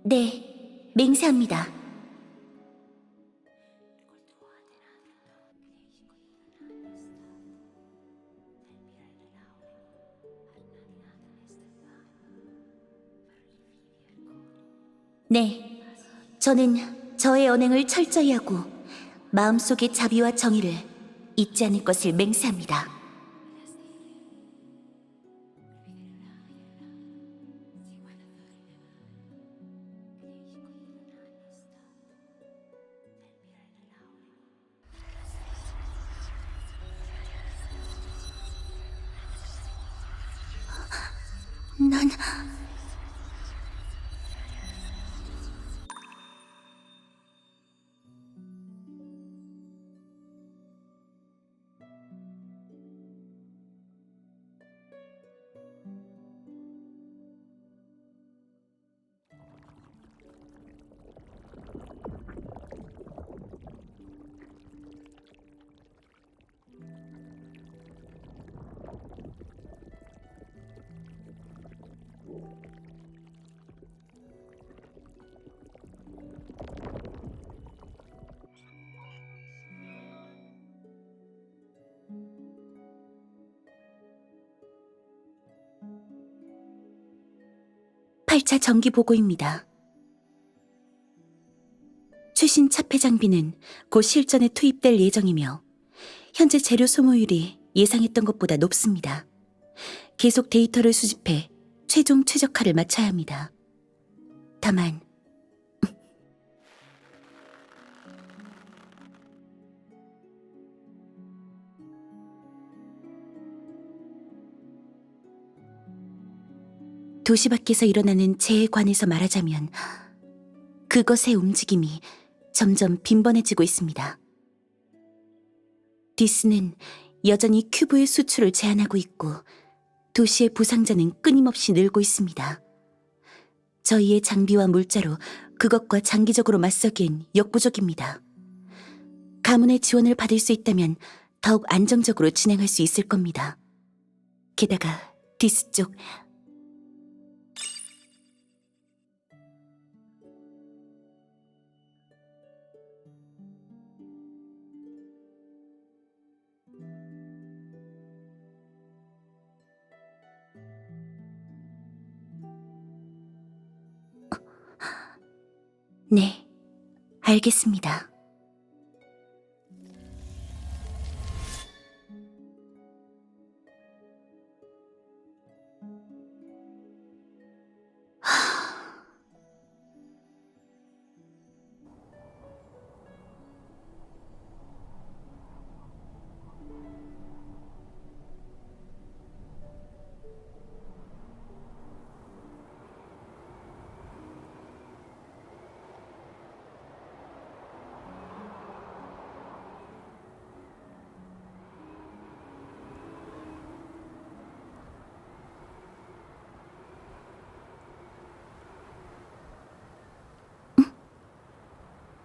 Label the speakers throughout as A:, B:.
A: 네, 맹세합니다. 네, 저는 저의 언행을 철저히 하고 마음속의 자비와 정의를 잊지 않을 것을 맹세합니다. 난... 팔차 정기 보고입니다. 최신 차폐 장비는 곧 실전에 투입될 예정이며 현재 재료 소모율이 예상했던 것보다 높습니다. 계속 데이터를 수집해 최종 최적화를 맞춰야 합니다. 다만 도시 밖에서 일어나는 재해에 관해서 말하자면 그것의 움직임이 점점 빈번해지고 있습니다. 디스는 여전히 큐브의 수출을 제한하고 있고 도시의 부상자는 끊임없이 늘고 있습니다. 저희의 장비와 물자로 그것과 장기적으로 맞서기엔 역부족입니다. 가문의 지원을 받을 수 있다면 더욱 안정적으로 진행할 수 있을 겁니다. 게다가 디스 쪽 네, 알겠습니다.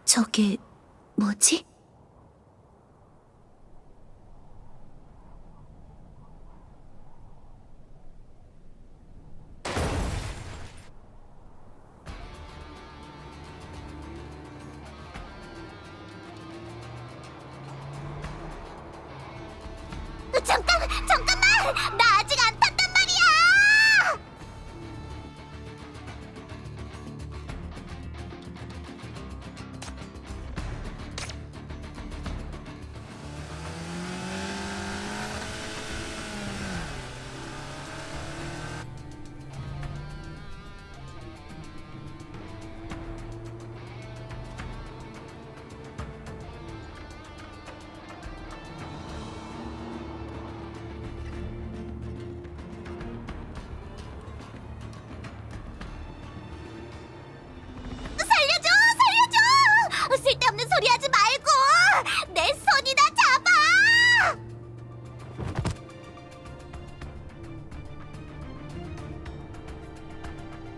A: 저게 뭐지? 잠깐만! 나 아직 안 탔단 말이야! 살려줘! 쓸데없는 소리 하지 말고! 내 손이나 잡아!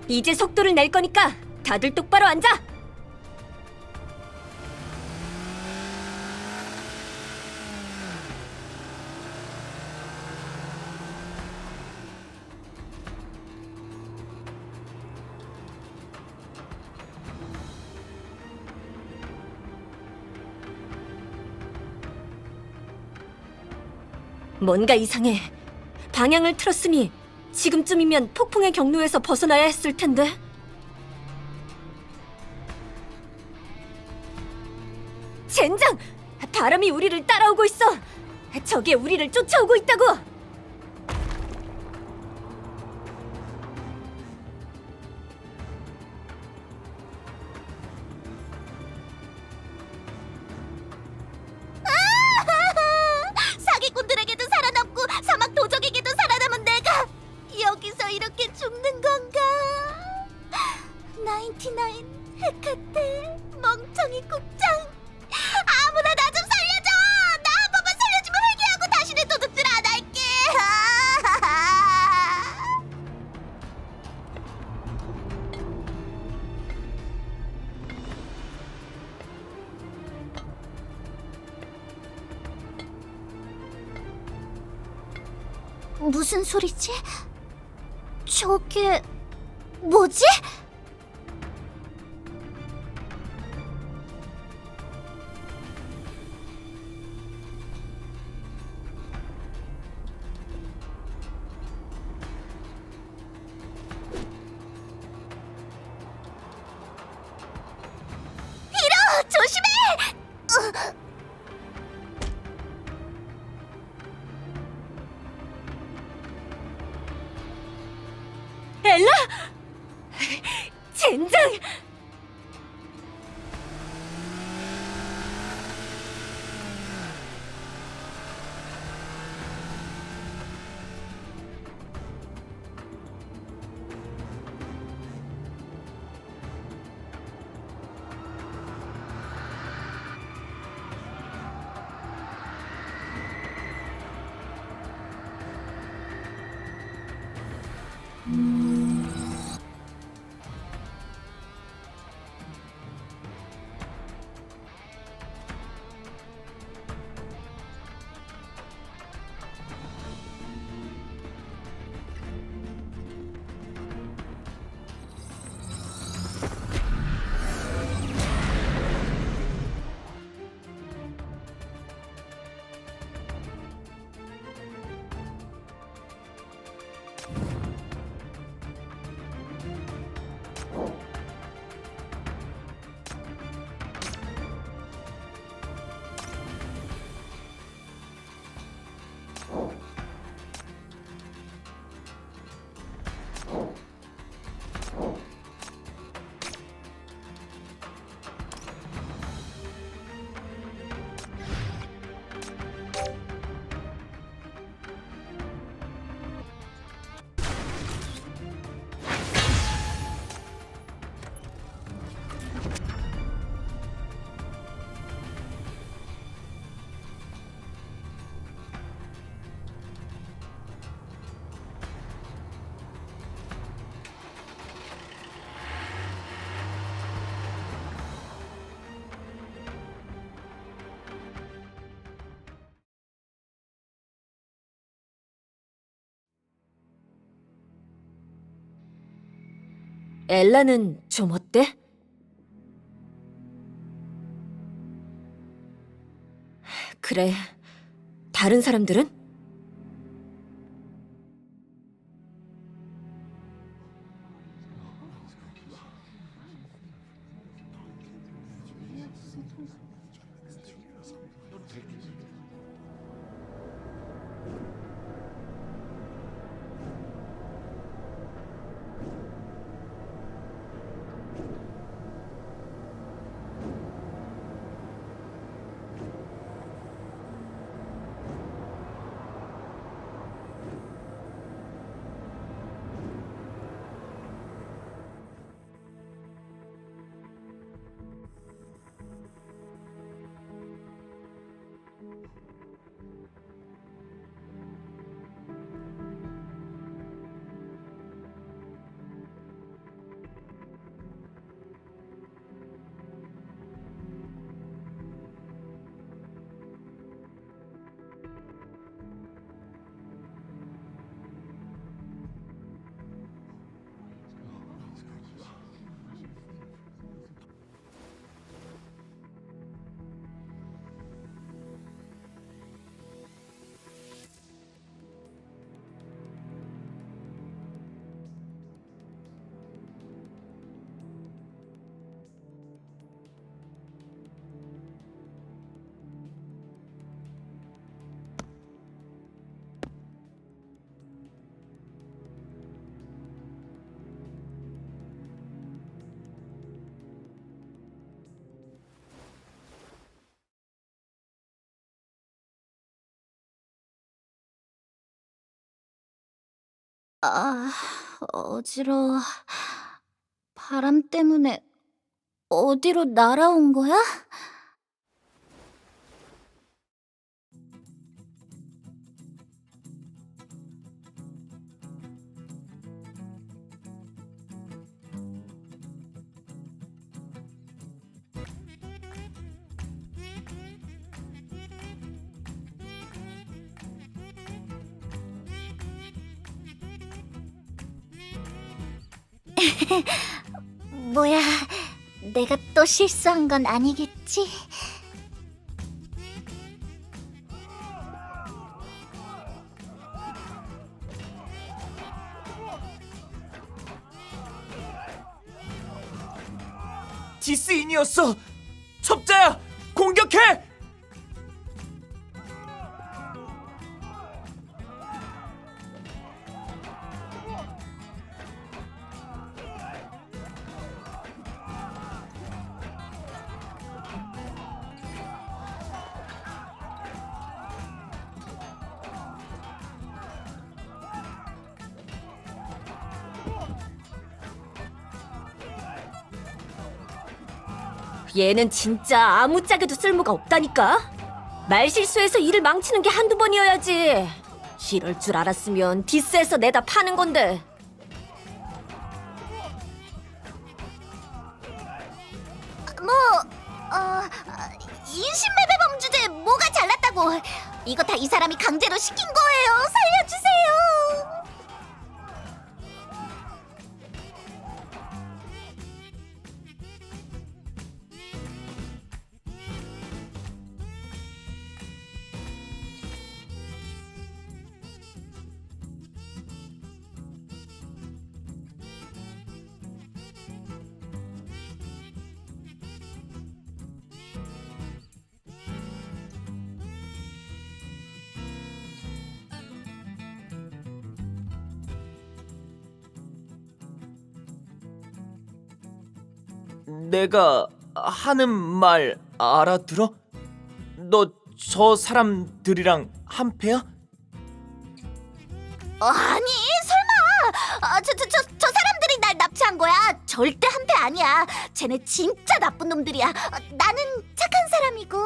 B: 이제 속도를 낼 거니까 다들 똑바로 앉아! 뭔가 이상해. 방향을 틀었으니 지금쯤이면 폭풍의 경로에서 벗어나야 했을 텐데. 젠장! 바람이 우리를 따라오고 있어! 적이 우리를 쫓아오고 있다고!
C: 사기꾼들에게도 살아남고 사막 도적에게도 살아남은 내가 여기서 이렇게 죽는 건가? 99 헤카테 멍청이 국장, 아무나 나 좀 살려줘! 나 한 번만 살려주면 회개하고 다시는 도둑질 안 할게. 무슨 소리지? 저게 뭐지? 히로, 조심해!
B: 엘라! 젠장! 엘라는 좀 어때? 그래. 다른 사람들은?
C: 아, 어지러워. 바람 때문에 어디로 날아온 거야? 뭐야, 내가 또 실수한 건 아니겠지?
D: 디스인이었어! 첩자야! 공격해!
B: 얘는 진짜 아무짝에도 쓸모가 없다니까? 말실수해서 일을 망치는 게 한두 번이어야지. 이럴 줄 알았으면 디스에서 내다 파는 건데.
C: 인신매매 범주제 뭐가 잘났다고? 이거 다 이 사람이 강제로 시킨 거예요. 살려주세요.
D: 내가 하는 말 알아들어? 너 저 사람들이랑 한패야?
C: 아니, 설마. 저 사람들이 날 납치한 거야. 절대 한패 아니야. 쟤네 진짜 나쁜 놈들이야. 나는 착한 사람이고.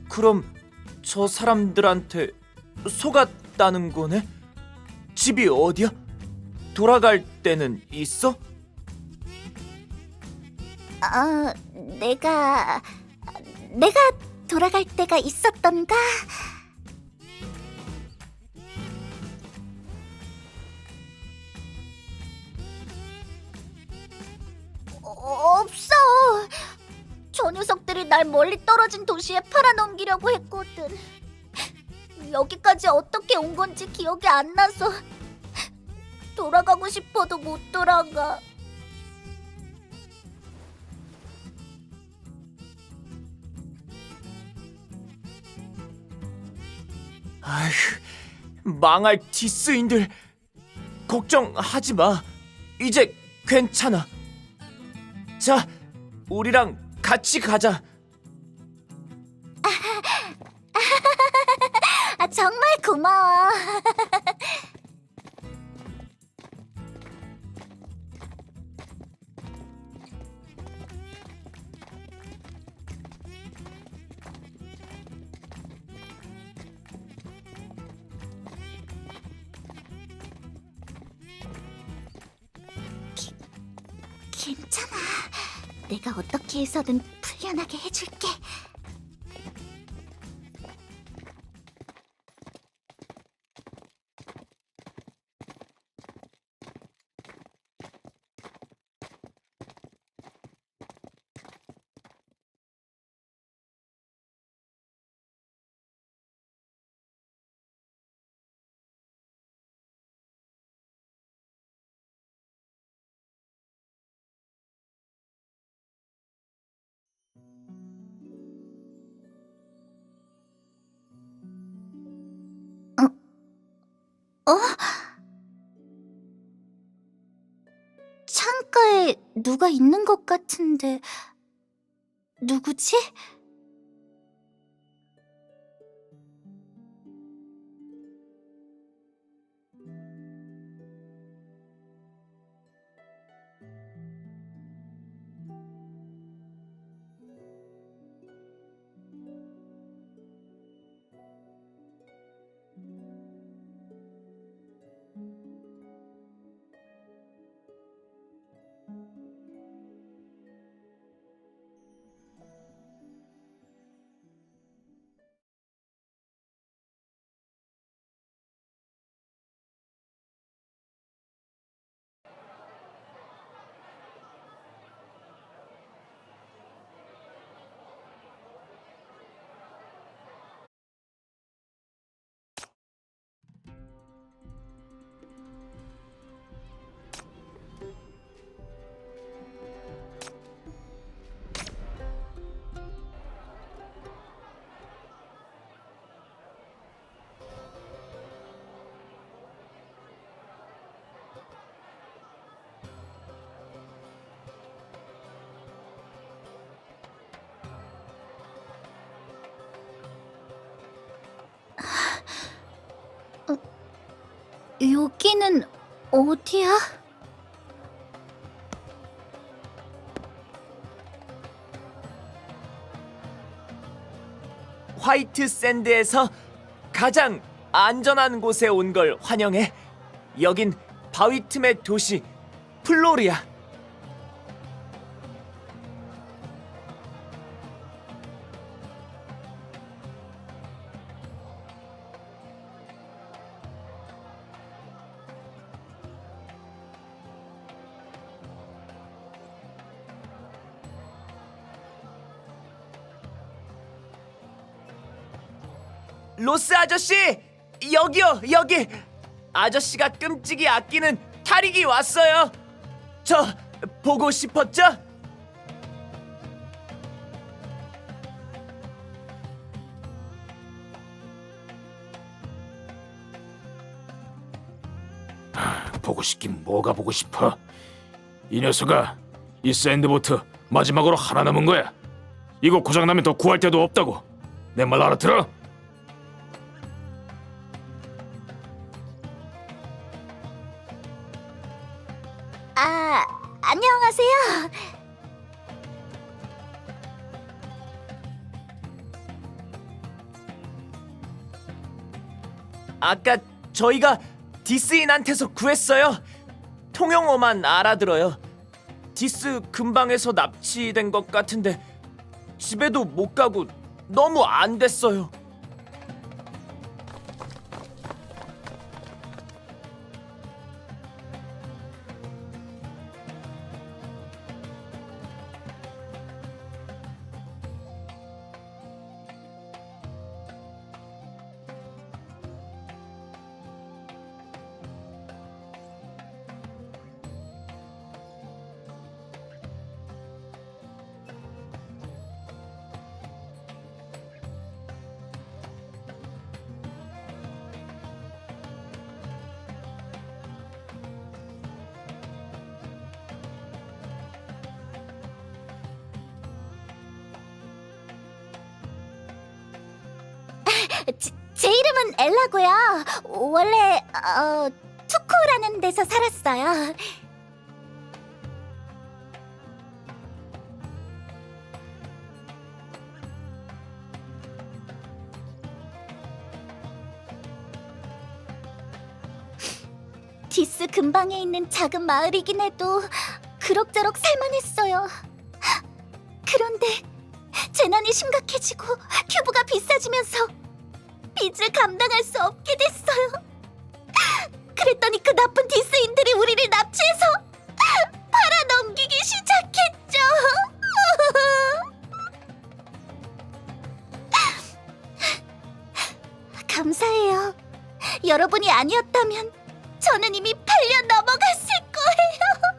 D: 그럼 저 사람들한테 속았다는 거네? 집이 어디야? 돌아갈 때는 있어?
C: 내가 돌아갈 때가 있었던가? 없어. 저 녀석들이 날 멀리 떨어진 도시에 팔아넘기려고 했거든. 여기까지 어떻게 온 건지 기억이 안 나서 돌아가고 싶어도 못 돌아가.
D: 아휴, 망할 디스인들. 걱정하지 마. 이제 괜찮아. 자, 우리랑 같이 가자.
C: 정말 고마워. 괜찮아. 내가 어떻게 해서든 풀려나게 해줄게. 어? 근처에 누가 있는 것 같은데 누구지? 여기는 어디야?
D: 화이트 샌드에서 가장 안전한 곳에 온 걸 환영해. 여긴 바위 틈의 도시 플로리야. 로스 아저씨! 여기요, 여기! 아저씨가 끔찍이 아끼는 탈익이 왔어요! 저 보고 싶었죠?
E: 보고 싶긴 뭐가 보고 싶어? 이 녀석아, 이 샌드보트 마지막으로 하나 남은 거야. 이거 고장나면 더 구할 데도 없다고. 내 말 알아들어?
C: 안녕하세요.
D: 아까 저희가 디스인한테서 구했어요. 통용어만 알아들어요. 디스 근방에서 납치된 것 같은데 집에도 못 가고 너무 안 됐어요.
C: 제 이름은 엘라고요. 원래 투코라는 데서 살았어요. 디스 근방에 있는 작은 마을이긴 해도 그럭저럭 살만했어요. 그런데 재난이 심각해지고 큐브가 비싸지면서 빚을 감당할 수 없게 됐어요. 그랬더니 그 나쁜 디스인들이 우리를 납치해서 팔아넘기기 시작했죠. 감사해요. 여러분이 아니었다면 저는 이미 8년 넘어갔을 거예요.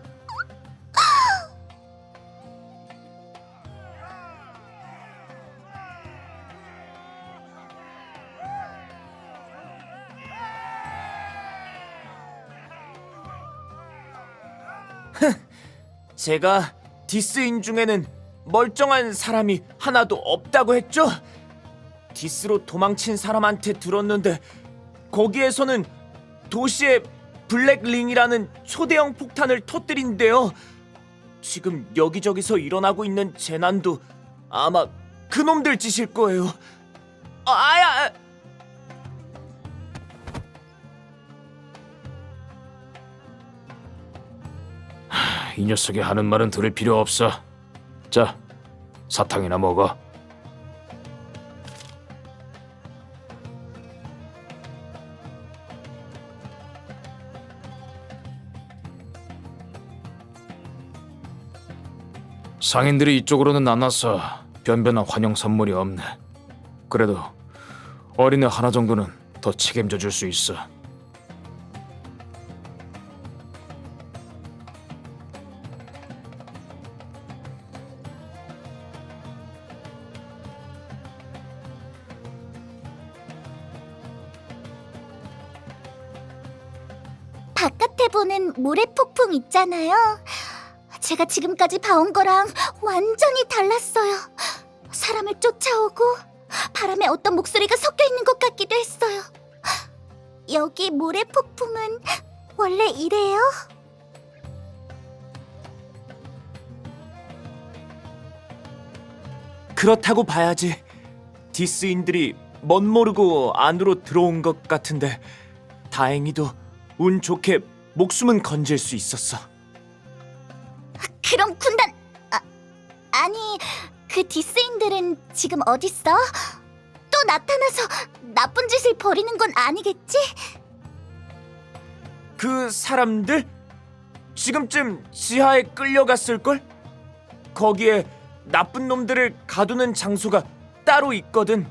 D: 제가 디스인 중에는 멀쩡한 사람이 하나도 없다고 했죠? 디스로 도망친 사람한테 들었는데 거기에서는 도시에 블랙링이라는 초대형 폭탄을 터뜨린대요. 지금 여기저기서 일어나고 있는 재난도 아마 그놈들 짓일 거예요. 아야!
E: 이 녀석이 하는 말은 들을 필요 없어. 자, 사탕이나 먹어. 상인들이 이쪽으로는 안 와서 변변한 환영 선물이 없네. 그래도 어린애 하나 정도는 더 책임져 줄 수 있어.
C: 바깥에 보는 모래폭풍 있잖아요. 제가 지금까지 봐온 거랑 완전히 달랐어요. 사람을 쫓아오고 바람에 어떤 목소리가 섞여 있는 것 같기도 했어요. 여기 모래폭풍은 원래 이래요?
D: 그렇다고 봐야지. 디스인들이 멋모르고 안으로 들어온 것 같은데 다행히도 운 좋게 목숨은 건질 수 있었어.
C: 그럼 군단... 아니, 그 디스인들은 지금 어딨어? 또 나타나서 나쁜 짓을 벌이는 건 아니겠지?
D: 그 사람들 지금쯤 지하에 끌려갔을걸? 거기에 나쁜 놈들을 가두는 장소가 따로 있거든.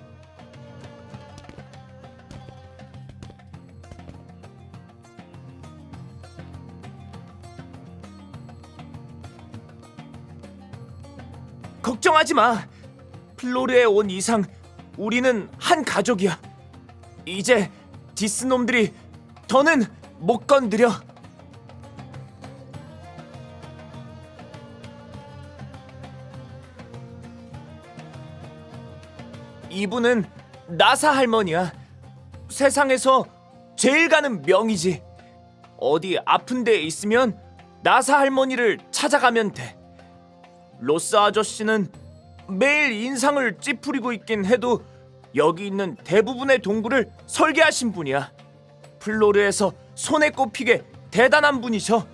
D: 걱정하지 마. 플로르에 온 이상 우리는 한 가족이야. 이제 디스 놈들이 더는 못 건드려. 이분은 나사 할머니야. 세상에서 제일 가는 명이지. 어디 아픈 데 있으면 나사 할머니를 찾아가면 돼. 로스 아저씨는 매일 인상을 찌푸리고 있긴 해도 여기 있는 대부분의 동굴을 설계하신 분이야. 플로르에서 손에 꼽히게 대단한 분이셔.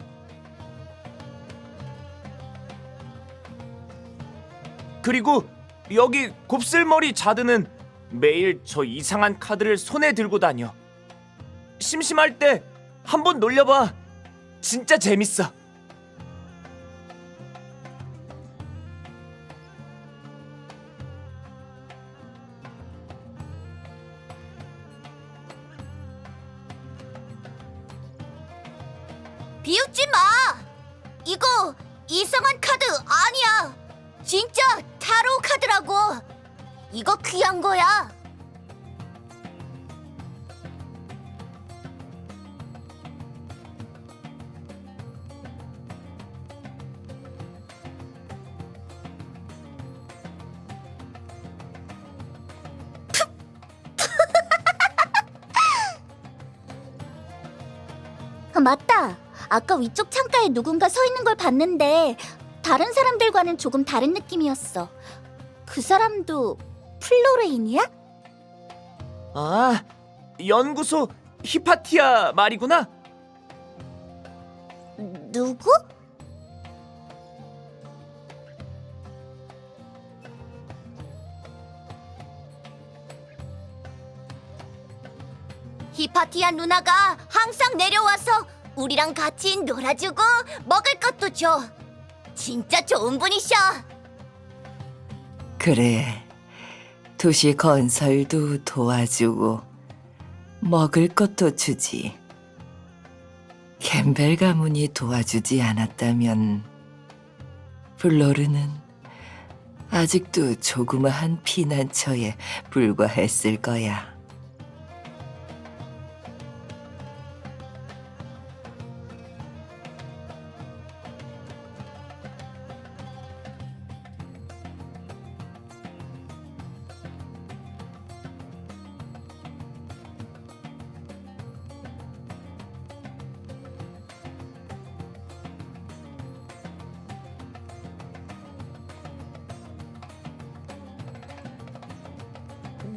D: 그리고 여기 곱슬머리 자드는 매일 저 이상한 카드를 손에 들고 다녀. 심심할 때 한번 놀려봐. 진짜 재밌어.
C: 비웃지 마! 이거 이상한 카드 아니야! 진짜 타로 카드라고! 이거 귀한 거야! 맞다! 아까 위쪽 창가에 누군가 서 있는 걸 봤는데 다른 사람들과는 조금 다른 느낌이었어. 그 사람도 플로레인이야?
D: 아, 연구소 히파티아 말이구나.
C: 누구? 히파티아 누나가 항상 내려와서 우리랑 같이 놀아주고 먹을 것도 줘. 진짜 좋은 분이셔.
F: 그래, 도시 건설도 도와주고 먹을 것도 주지. 캠벨 가문이 도와주지 않았다면 플로르는 아직도 조그마한 피난처에 불과했을 거야.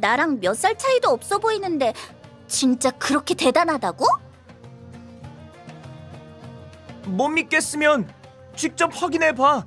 C: 나랑 몇 살 차이도 없어 보이는데 진짜 그렇게 대단하다고?
D: 못 믿겠으면 직접 확인해 봐.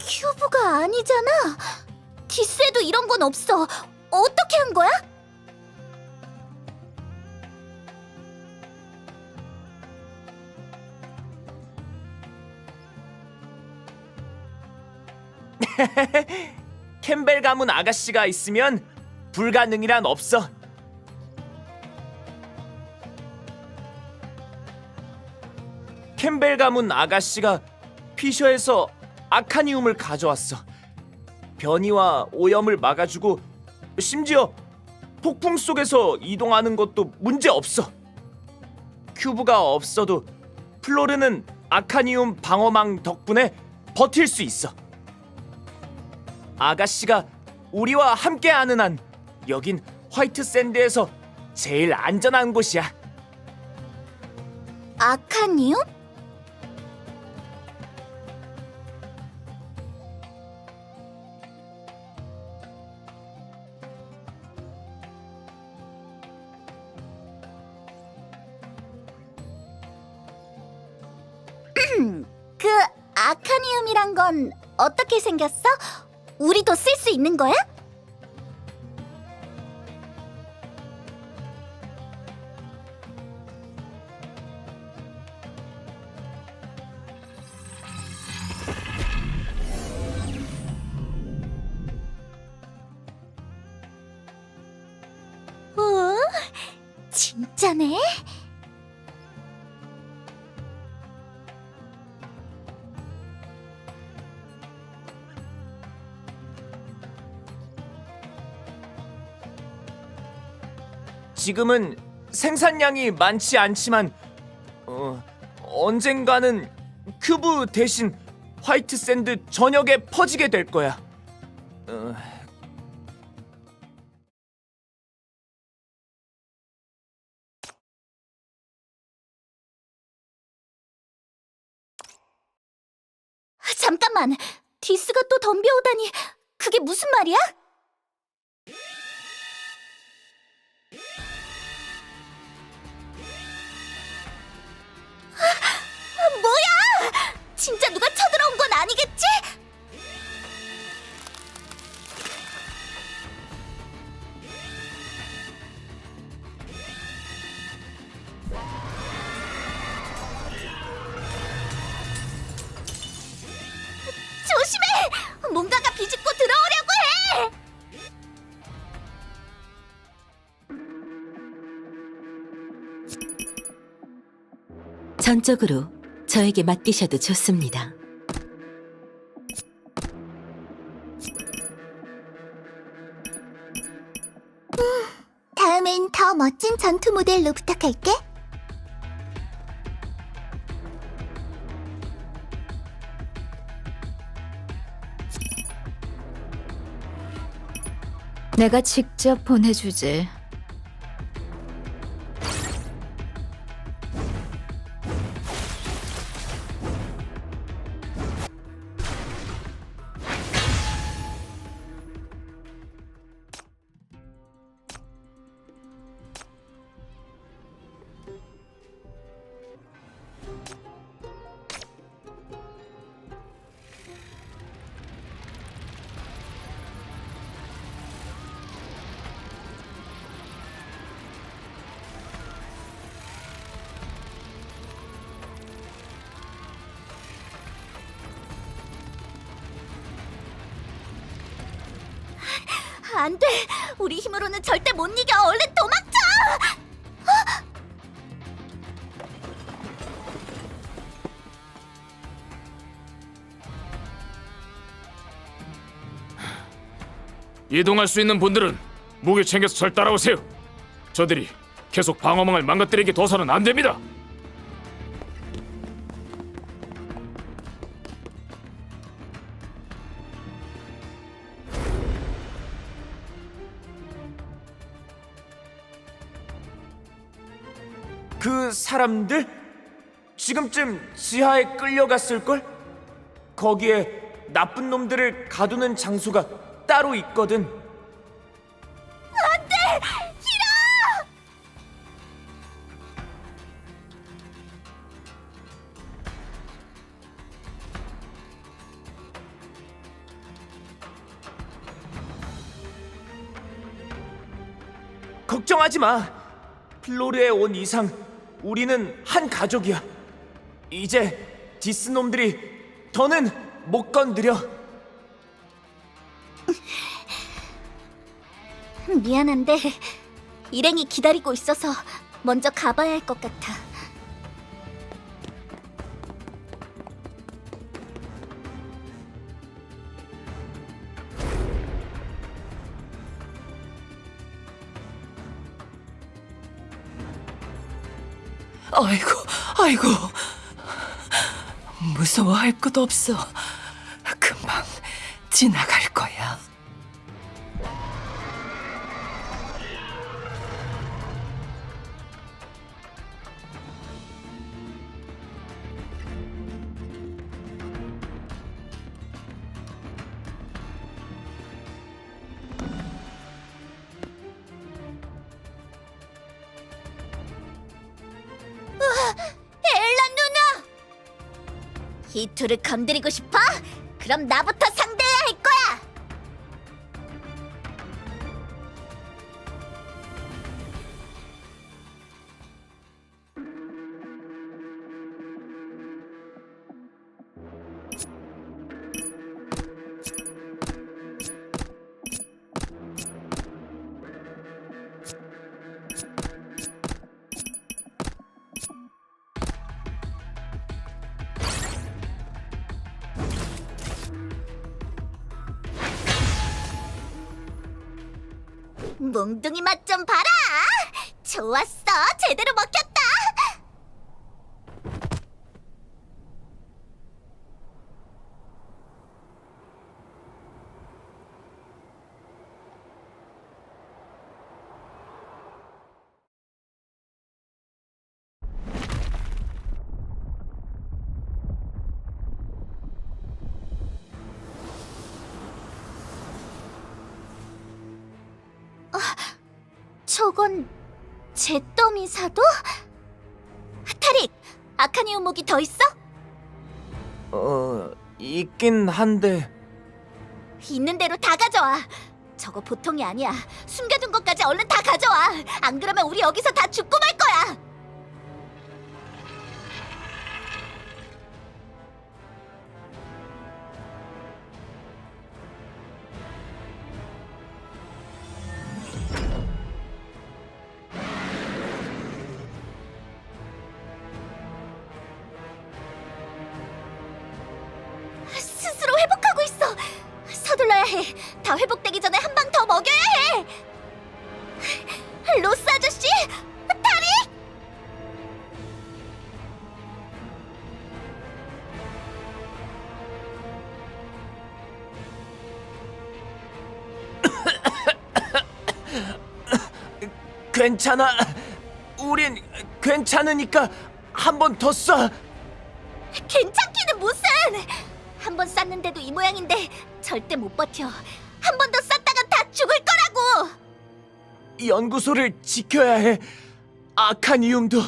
C: 큐브가 아니잖아. 디스에도 이런 건 없어. 어떻게 한 거야?
D: 캠벨 가문 아가씨가 있으면 불가능이란 없어. 캠벨 가문 아가씨가 피셔에서 아카니움을 가져왔어. 변이와 오염을 막아주고 심지어 폭풍 속에서 이동하는 것도 문제 없어. 큐브가 없어도 플로르는 아카니움 방어망 덕분에 버틸 수 있어. 아가씨가 우리와 함께하는 한 여긴 화이트 샌드에서 제일 안전한 곳이야.
C: 아카니움? 그 아카니움이란 건 어떻게 생겼어? 우리도 쓸 수 있는 거야? 오, 진짜네?
D: 지금은 생산량이 많지 않지만 언젠가는 큐브 대신 화이트 샌드 전역에 퍼지게 될 거야.
C: 잠깐만, 디스가 또 덤벼오다니 그게 무슨 말이야? 뭐야? 진짜 누가 쳐들어온 건 아니겠지? 조심해! 뭔가가 비집고 들어오려고 해!
A: 전적으로 저에게 맡기셔도 좋습니다.
C: 다음엔 더 멋진 전투 모델로 부탁할게.
B: 내가 직접 보내주지.
C: 안 돼! 우리 힘으로는 절대 못 이겨! 얼른 도망쳐!
E: 이동할 수 있는 분들은 무기 챙겨서 절 따라오세요. 저들이 계속 방어망을 망가뜨리게 둬서는 안 됩니다.
D: 그 사람들 지금쯤 지하에 끌려갔을걸? 거기에 나쁜 놈들을 가두는 장소가 따로 있거든. 걱정하지 마. 플로르에 온 이상 우리는 한 가족이야. 이제 디스 놈들이 더는 못 건드려.
C: 미안한데 일행이 기다리고 있어서 먼저 가봐야 할 것 같아.
F: 아이고, 아이고. 무서워할 것 없어. 금방 지나갈 거야.
C: 엘라 누나! 이 둘을 건드리고 싶어? 그럼 나부터 상대해야 할 거야! 몽둥이 맛 좀 봐라! 좋았어! 제대로 먹혔다! 저건 잿더미 사도? 타릭! 아카니움 목이 더 있어?
D: 있긴 한데
C: 있는 대로 다 가져와. 저거 보통이 아니야. 숨겨둔 것까지 얼른 다 가져와. 안 그러면 우리 여기서 다 죽고 말 거야. 스스로 회복하고 있어. 서둘러야 해. 다 회복되기 전에 한 방 더 먹여야 해. 로스 아저씨, 타리.
D: 괜찮아. 우린 괜찮으니까 한 번 더 쏴.
C: 괜찮기는 무슨. 한 번 쐈는데도 이 모양인데 절대 못 버텨. 한 번 더 쐈다간 다 죽을 거라고.
D: 연구소를 지켜야 해. 아카니움도.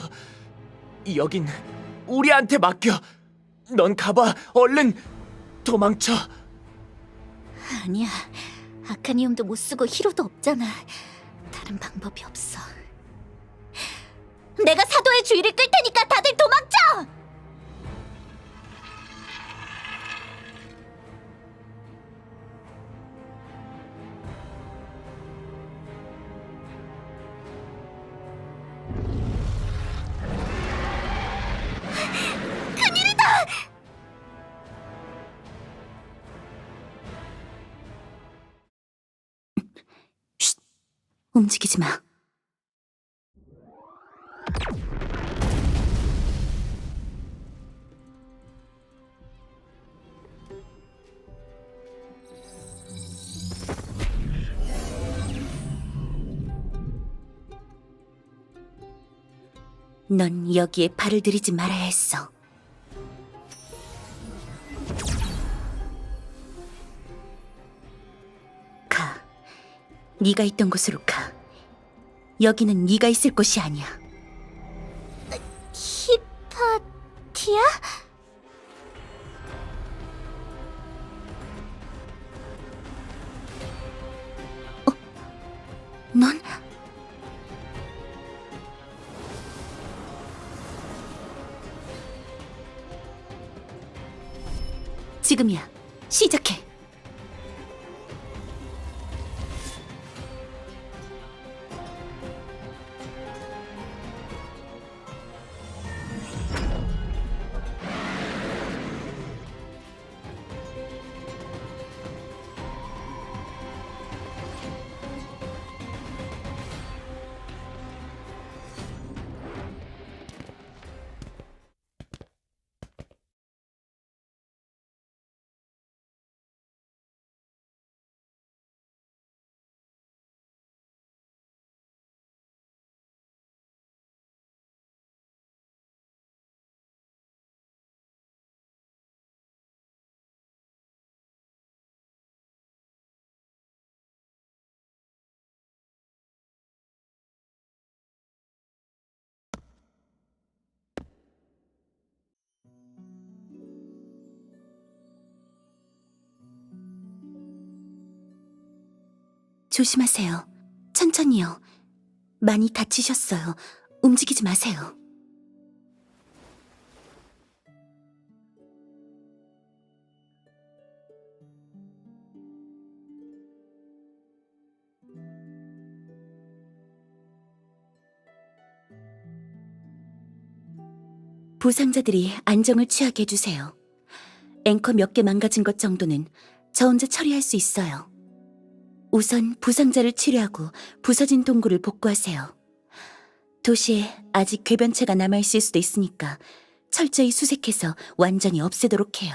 D: 여긴 우리한테 맡겨. 넌 가봐. 얼른 도망쳐.
C: 아니야. 아카니움도 못 쓰고 히로도 없잖아. 다른 방법이 없어. 내가 사도의 주의를 끌 테니까 다들 도망쳐.
A: 움직이지 마. 넌 여기에 발을 들이지 말아야 했어. 가. 네가 있던 곳으로 가. 여기는 네가 있을 곳이 아니야.
C: 히파티아?
A: 넌 지금이야. 시작해. 조심하세요. 천천히요. 많이 다치셨어요. 움직이지 마세요. 부상자들이 안정을 취하게 해주세요. 앵커 몇 개 망가진 것 정도는 저 혼자 처리할 수 있어요. 우선 부상자를 치료하고 부서진 동굴을 복구하세요. 도시에 아직 궤변체가 남아있을 수도 있으니까 철저히 수색해서 완전히 없애도록 해요.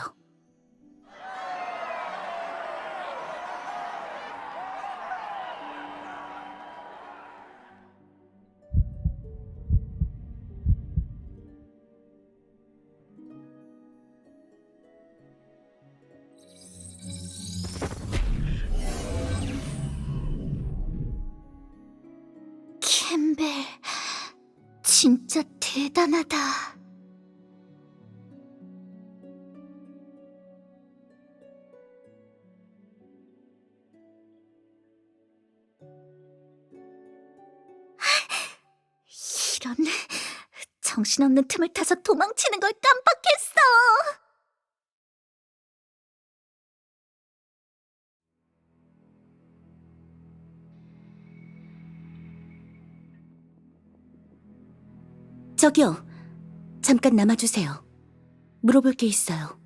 C: 캠벨, 진짜 대단하다. 이런, 정신없는 틈을 타서 도망치는 걸 깜빡했어.
A: 저기요. 잠깐 남아주세요. 물어볼 게 있어요.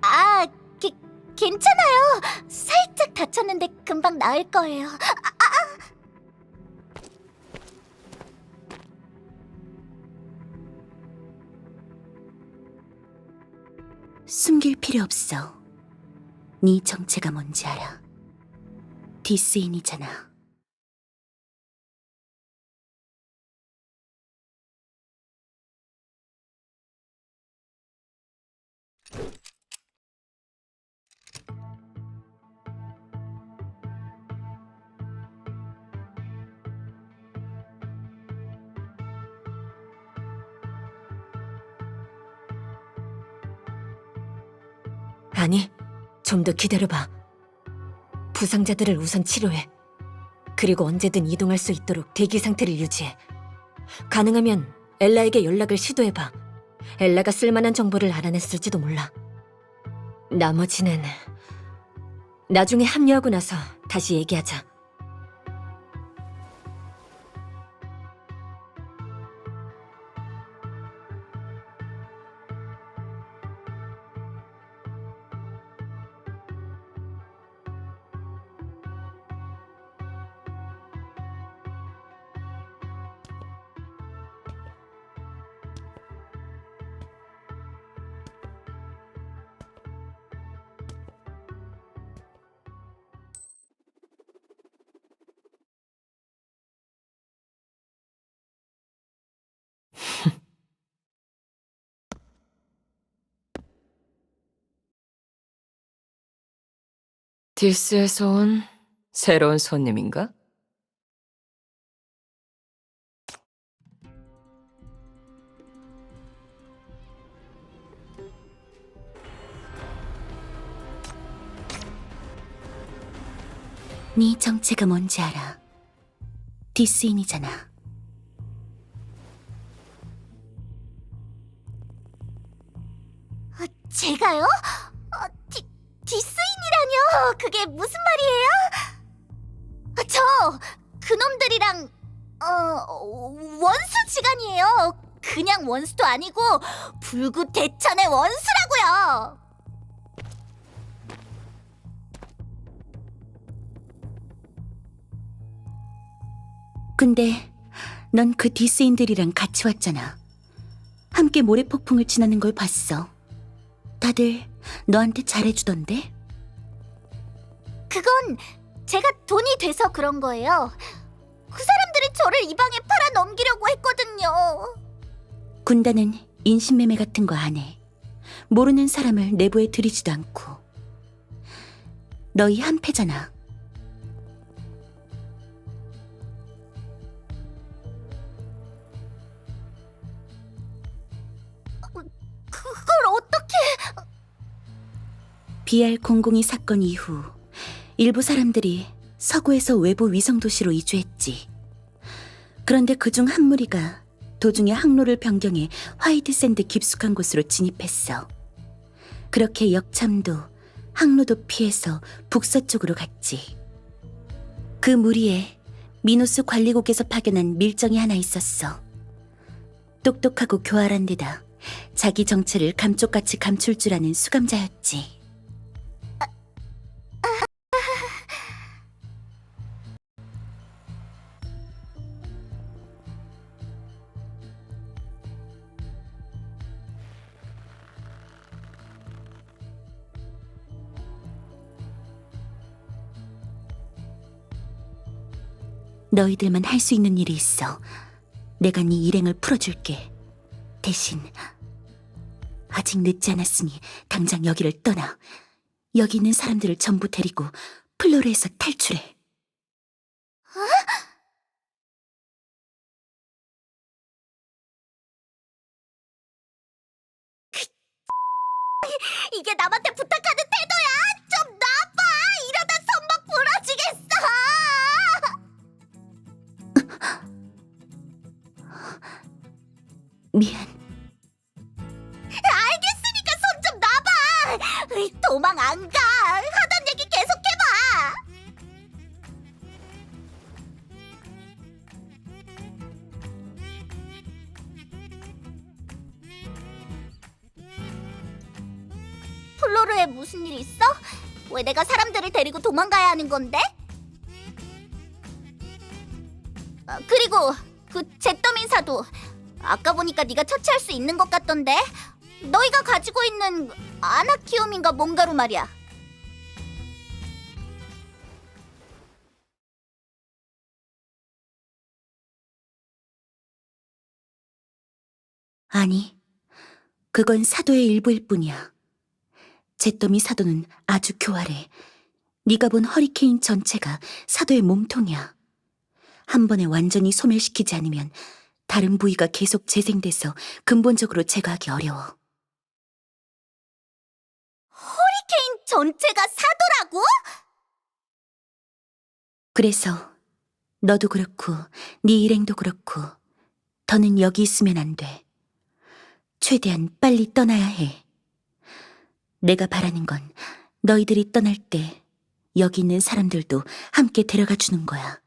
C: 아, 괜찮아요. 살짝 다쳤는데 금방 나을 거예요.
A: 숨길 필요 없어. 네 정체가 뭔지 알아. 디스인이잖아.
B: 아니, 좀 더 기다려봐. 부상자들을 우선 치료해. 그리고 언제든 이동할 수 있도록 대기 상태를 유지해. 가능하면 엘라에게 연락을 시도해봐. 엘라가 쓸만한 정보를 알아냈을지도 몰라. 나머지는 나중에 합류하고 나서 다시 얘기하자.
F: 디스에서 온 새로운 손님인가?
A: 네 정체가 뭔지 알아. 디스인이잖아.
C: 제가요? 디스인이라뇨? 그게 무슨 말이에요? 저 그놈들이랑 원수지간이에요. 그냥 원수도 아니고 불구대천의 원수라고요.
A: 근데 넌 그 디스인들이랑 같이 왔잖아. 함께 모래폭풍을 지나는 걸 봤어. 다들 너한테 잘해주던데?
C: 그건 제가 돈이 돼서 그런 거예요. 그 사람들이 저를 이 방에 팔아 넘기려고 했거든요.
A: 군단은 인신매매 같은 거 안 해. 모르는 사람을 내부에 들이지도 않고. 너희 한패잖아.
C: 그걸 어떻게...
A: BR002 사건 이후 일부 사람들이 서구에서 외부 위성도시로 이주했지. 그런데 그중 한 무리가 도중에 항로를 변경해 화이트샌드 깊숙한 곳으로 진입했어. 그렇게 역참도 항로도 피해서 북서쪽으로 갔지. 그 무리에 미노스 관리국에서 파견한 밀정이 하나 있었어. 똑똑하고 교활한 데다 자기 정체를 감쪽같이 감출 줄 아는 수감자였지. 너희들만 할 수 있는 일이 있어. 내가 네 일행을 풀어줄게. 대신 아직 늦지 않았으니 당장 여기를 떠나. 여기 있는 사람들을 전부 데리고 플로르에서 탈출해.
C: 이게 남한테 부탁하는 태도야? 좀 놔봐! 이러다 손목 부러지겠어!
A: 미안.
C: 알겠으니까 손 좀 놔봐! 도망 안 가! 하던 얘기 계속해봐! 플로르에 무슨 일 있어? 왜 내가 사람들을 데리고 도망가야 하는 건데? 그리고 그 잿더민사도 아까 보니까 네가 처치할 수 있는 것 같던데? 너희가 가지고 있는 아나키움인가 뭔가로 말이야.
A: 아니, 그건 사도의 일부일 뿐이야. 잿더미 사도는 아주 교활해. 네가 본 허리케인 전체가 사도의 몸통이야. 한 번에 완전히 소멸시키지 않으면 다른 부위가 계속 재생돼서 근본적으로 제거하기 어려워.
C: 허리케인 전체가 사도라고?
A: 그래서 너도 그렇고 네 일행도 그렇고 더는 여기 있으면 안 돼. 최대한 빨리 떠나야 해. 내가 바라는 건 너희들이 떠날 때 여기 있는 사람들도 함께 데려가 주는 거야.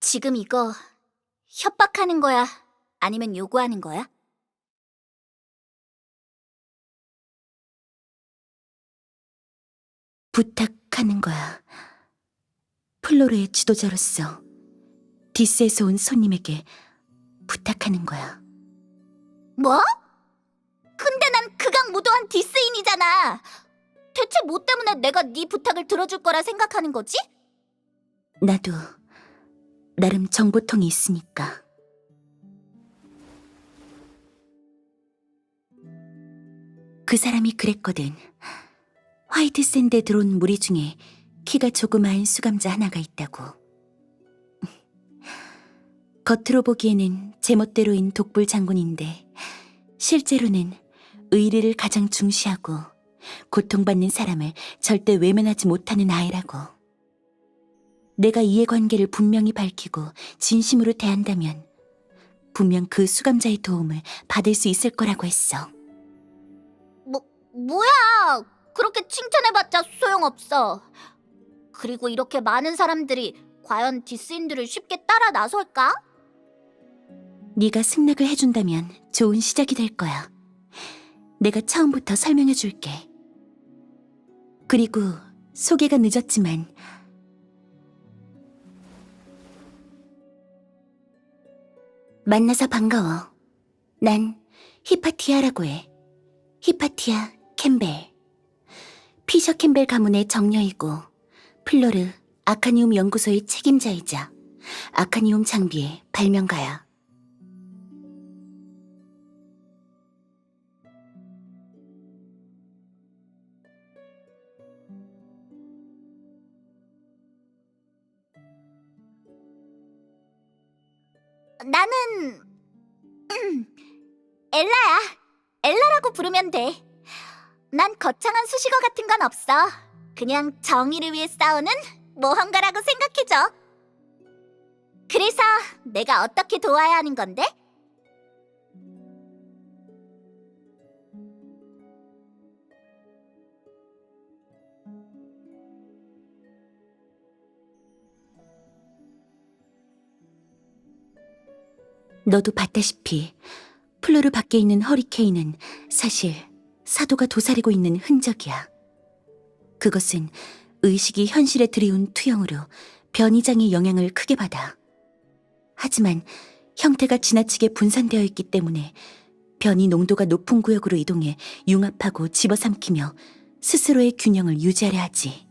C: 지금 이거 협박하는 거야? 아니면 요구하는 거야?
A: 부탁하는 거야. 플로르의 지도자로서 디스에서 온 손님에게 부탁하는 거야.
C: 뭐? 근데 난 극악무도한 디스인이잖아. 대체 뭐 때문에 내가 네 부탁을 들어줄 거라 생각하는 거지?
A: 나도 나름 정보통이 있으니까. 그 사람이 그랬거든. 화이트 샌드에 들어온 무리 중에 키가 조그마한 수감자 하나가 있다고. 겉으로 보기에는 제멋대로인 독불 장군인데 실제로는 의리를 가장 중시하고 고통받는 사람을 절대 외면하지 못하는 아이라고. 내가 이해관계를 분명히 밝히고 진심으로 대한다면 분명 그 수감자의 도움을 받을 수 있을 거라고 했어.
C: 뭐야? 그렇게 칭찬해봤자 소용없어. 그리고 이렇게 많은 사람들이 과연 디스인들을 쉽게 따라 나설까?
A: 네가 승낙을 해준다면 좋은 시작이 될 거야. 내가 처음부터 설명해 줄게. 그리고 소개가 늦었지만 만나서 반가워. 난 히파티아라고 해. 히파티아 캠벨. 피셔 캠벨 가문의 정녀이고 플로르 아카니움 연구소의 책임자이자 아카니움 장비의 발명가야.
C: 나는 엘라야. 엘라라고 부르면 돼. 난 거창한 수식어 같은 건 없어. 그냥 정의를 위해 싸우는 모험가라고 생각해줘. 그래서 내가 어떻게 도와야 하는 건데?
A: 너도 봤다시피 플로르 밖에 있는 허리케인은 사실 사도가 도사리고 있는 흔적이야. 그것은 의식이 현실에 들이운 투영으로 변이장의 영향을 크게 받아. 하지만 형태가 지나치게 분산되어 있기 때문에 변이 농도가 높은 구역으로 이동해 융합하고 집어삼키며 스스로의 균형을 유지하려 하지.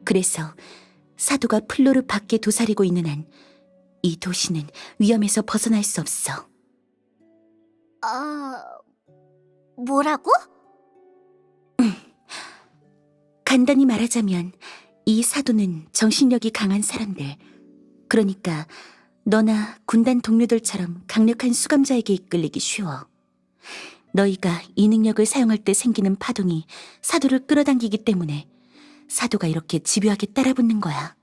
A: 그래서 사도가 플로르 밖에 도사리고 있는 한 이 도시는 위험에서 벗어날 수 없어.
C: 뭐라고?
A: 간단히 말하자면 이 사도는 정신력이 강한 사람들, 그러니까 너나 군단 동료들처럼 강력한 수감자에게 이끌리기 쉬워. 너희가 이 능력을 사용할 때 생기는 파동이 사도를 끌어당기기 때문에 사도가 이렇게 집요하게 따라붙는 거야.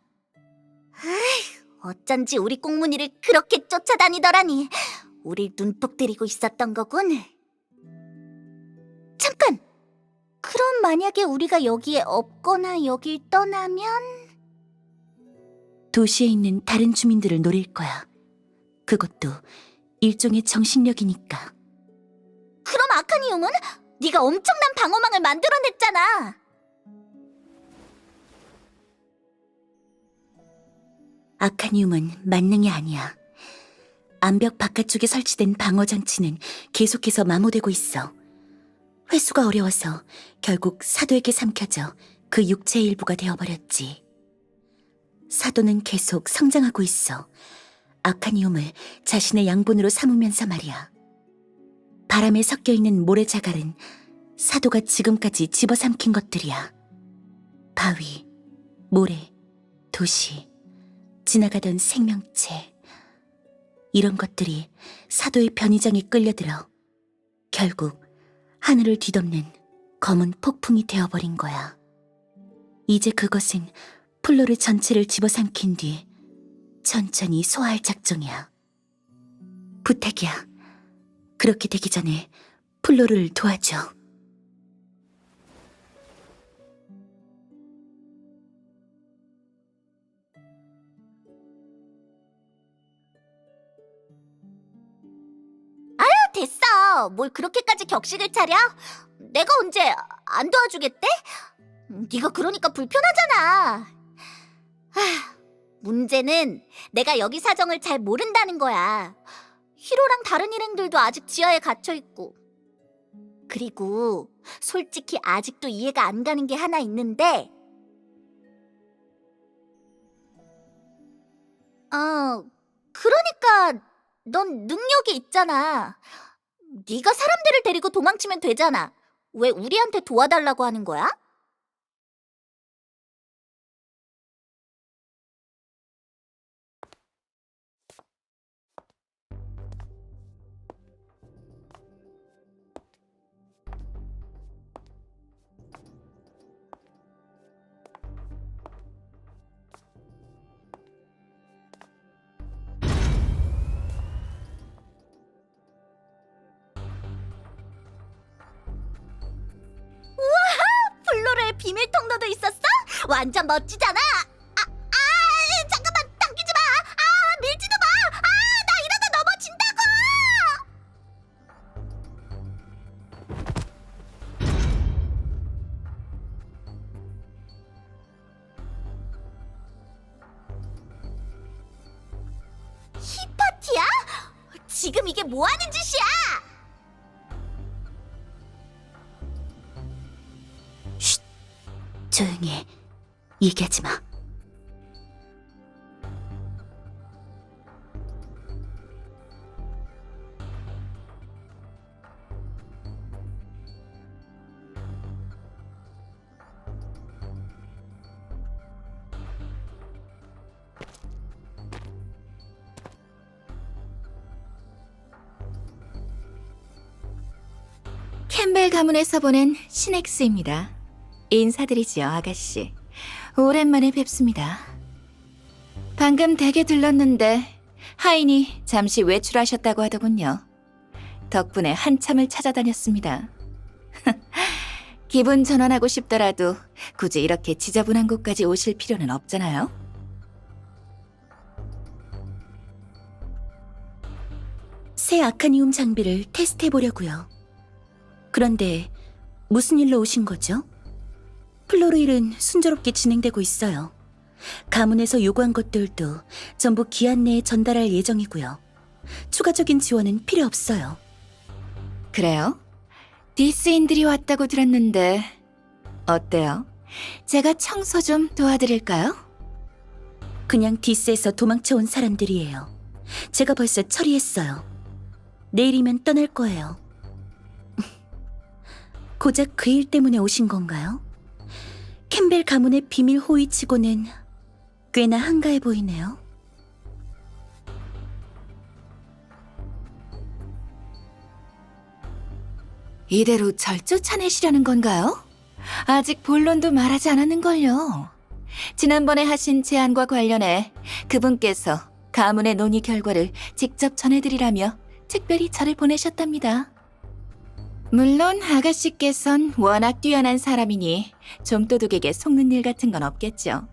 C: 어쩐지 우리 꽁무니를 그렇게 쫓아다니더라니. 우릴 눈독 들이고 있었던 거군. 잠깐! 그럼 만약에 우리가 여기에 없거나 여길 떠나면...
A: 도시에 있는 다른 주민들을 노릴 거야. 그것도 일종의 정신력이니까.
C: 그럼 아카니움은? 네가 엄청난 방어망을 만들어냈잖아.
A: 아카니움은 만능이 아니야. 암벽 바깥쪽에 설치된 방어장치는 계속해서 마모되고 있어. 회수가 어려워서 결국 사도에게 삼켜져 그 육체의 일부가 되어버렸지. 사도는 계속 성장하고 있어. 아카니움을 자신의 양분으로 삼으면서 말이야. 바람에 섞여있는 모래자갈은 사도가 지금까지 집어삼킨 것들이야. 바위, 모래, 도시, 지나가던 생명체. 이런 것들이 사도의 변이장에 끌려들어 결국 하늘을 뒤덮는 검은 폭풍이 되어버린 거야. 이제 그것은 플로르 전체를 집어삼킨 뒤 천천히 소화할 작정이야. 부탁이야. 그렇게 되기 전에 플로르를 도와줘.
C: 됐어. 뭘 그렇게까지 격식을 차려? 내가 언제 안 도와주겠대? 네가 그러니까 불편하잖아. 문제는 내가 여기 사정을 잘 모른다는 거야. 히로랑 다른 일행들도 아직 지하에 갇혀 있고. 그리고 솔직히 아직도 이해가 안 가는 게 하나 있는데, 그러니까 넌 능력이 있잖아. 네가 사람들을 데리고 도망치면 되잖아. 왜 우리한테 도와달라고 하는 거야? 플로르의 비밀 통로도 있었어? 완전 멋지잖아. 잠깐만, 당기지 마. 밀지도 마. 나 이러다 넘어진다고. 히파티야? 지금 이게 뭐 하는 짓이야?
A: 조용히 해. 얘기하지 마.
G: 캠벨 가문에서 보낸 시넥스입니다. 인사드리지요, 아가씨. 오랜만에 뵙습니다. 방금 댁에 들렀는데 하인이 잠시 외출하셨다고 하더군요. 덕분에 한참을 찾아다녔습니다. 기분 전환하고 싶더라도 굳이 이렇게 지저분한 곳까지 오실 필요는 없잖아요.
A: 새 아카니움 장비를 테스트해보려고요. 그런데 무슨 일로 오신 거죠? 플로르 일은 순조롭게 진행되고 있어요. 가문에서 요구한 것들도 전부 기한 내에 전달할 예정이고요. 추가적인 지원은 필요 없어요.
G: 그래요? 디스인들이 왔다고 들었는데 어때요? 제가 청소 좀 도와드릴까요?
A: 그냥 디스에서 도망쳐온 사람들이에요. 제가 벌써 처리했어요. 내일이면 떠날 거예요. 고작 그 일 때문에 오신 건가요? 캠벨 가문의 비밀 호위치고는 꽤나 한가해 보이네요.
G: 이대로 절 쫓아내시려는 건가요? 아직 본론도 말하지 않았는걸요. 지난번에 하신 제안과 관련해 그분께서 가문의 논의 결과를 직접 전해드리라며 특별히 저를 보내셨답니다. 물론 아가씨께선 워낙 뛰어난 사람이니 좀도둑에게 속는 일 같은 건 없겠죠.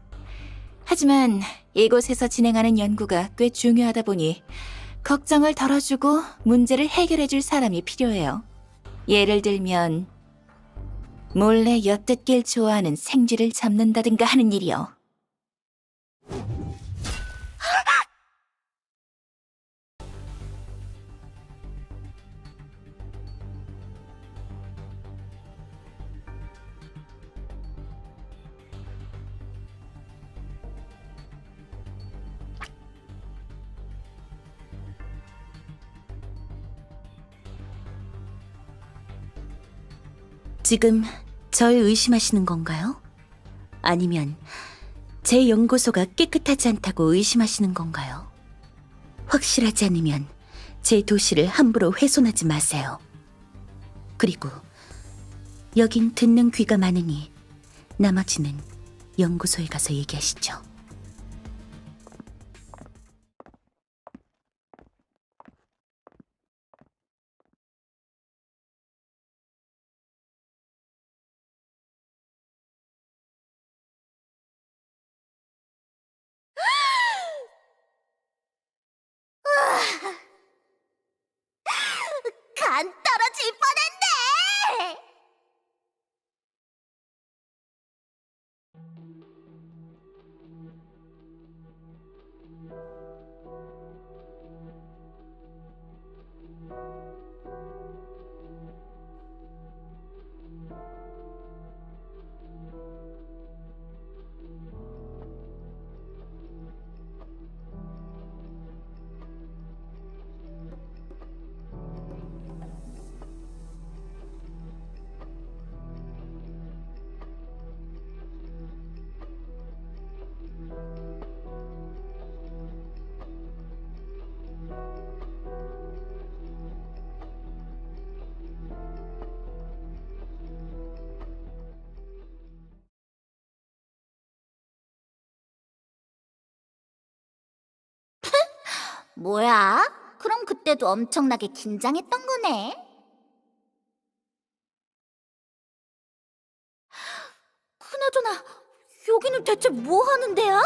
G: 하지만 이곳에서 진행하는 연구가 꽤 중요하다 보니 걱정을 덜어주고 문제를 해결해줄 사람이 필요해요. 예를 들면 몰래 엿듣길 좋아하는 생쥐를 잡는다든가 하는 일이요.
A: 지금 절 의심하시는 건가요? 아니면 제 연구소가 깨끗하지 않다고 의심하시는 건가요? 확실하지 않으면 제 도시를 함부로 훼손하지 마세요. 그리고 여긴 듣는 귀가 많으니 나머지는 연구소에 가서 얘기하시죠.
C: 간 떨어질 뻔했네. 뭐야? 그럼 그때도 엄청나게 긴장했던 거네. 그나저나 여기는 대체 뭐 하는 데야?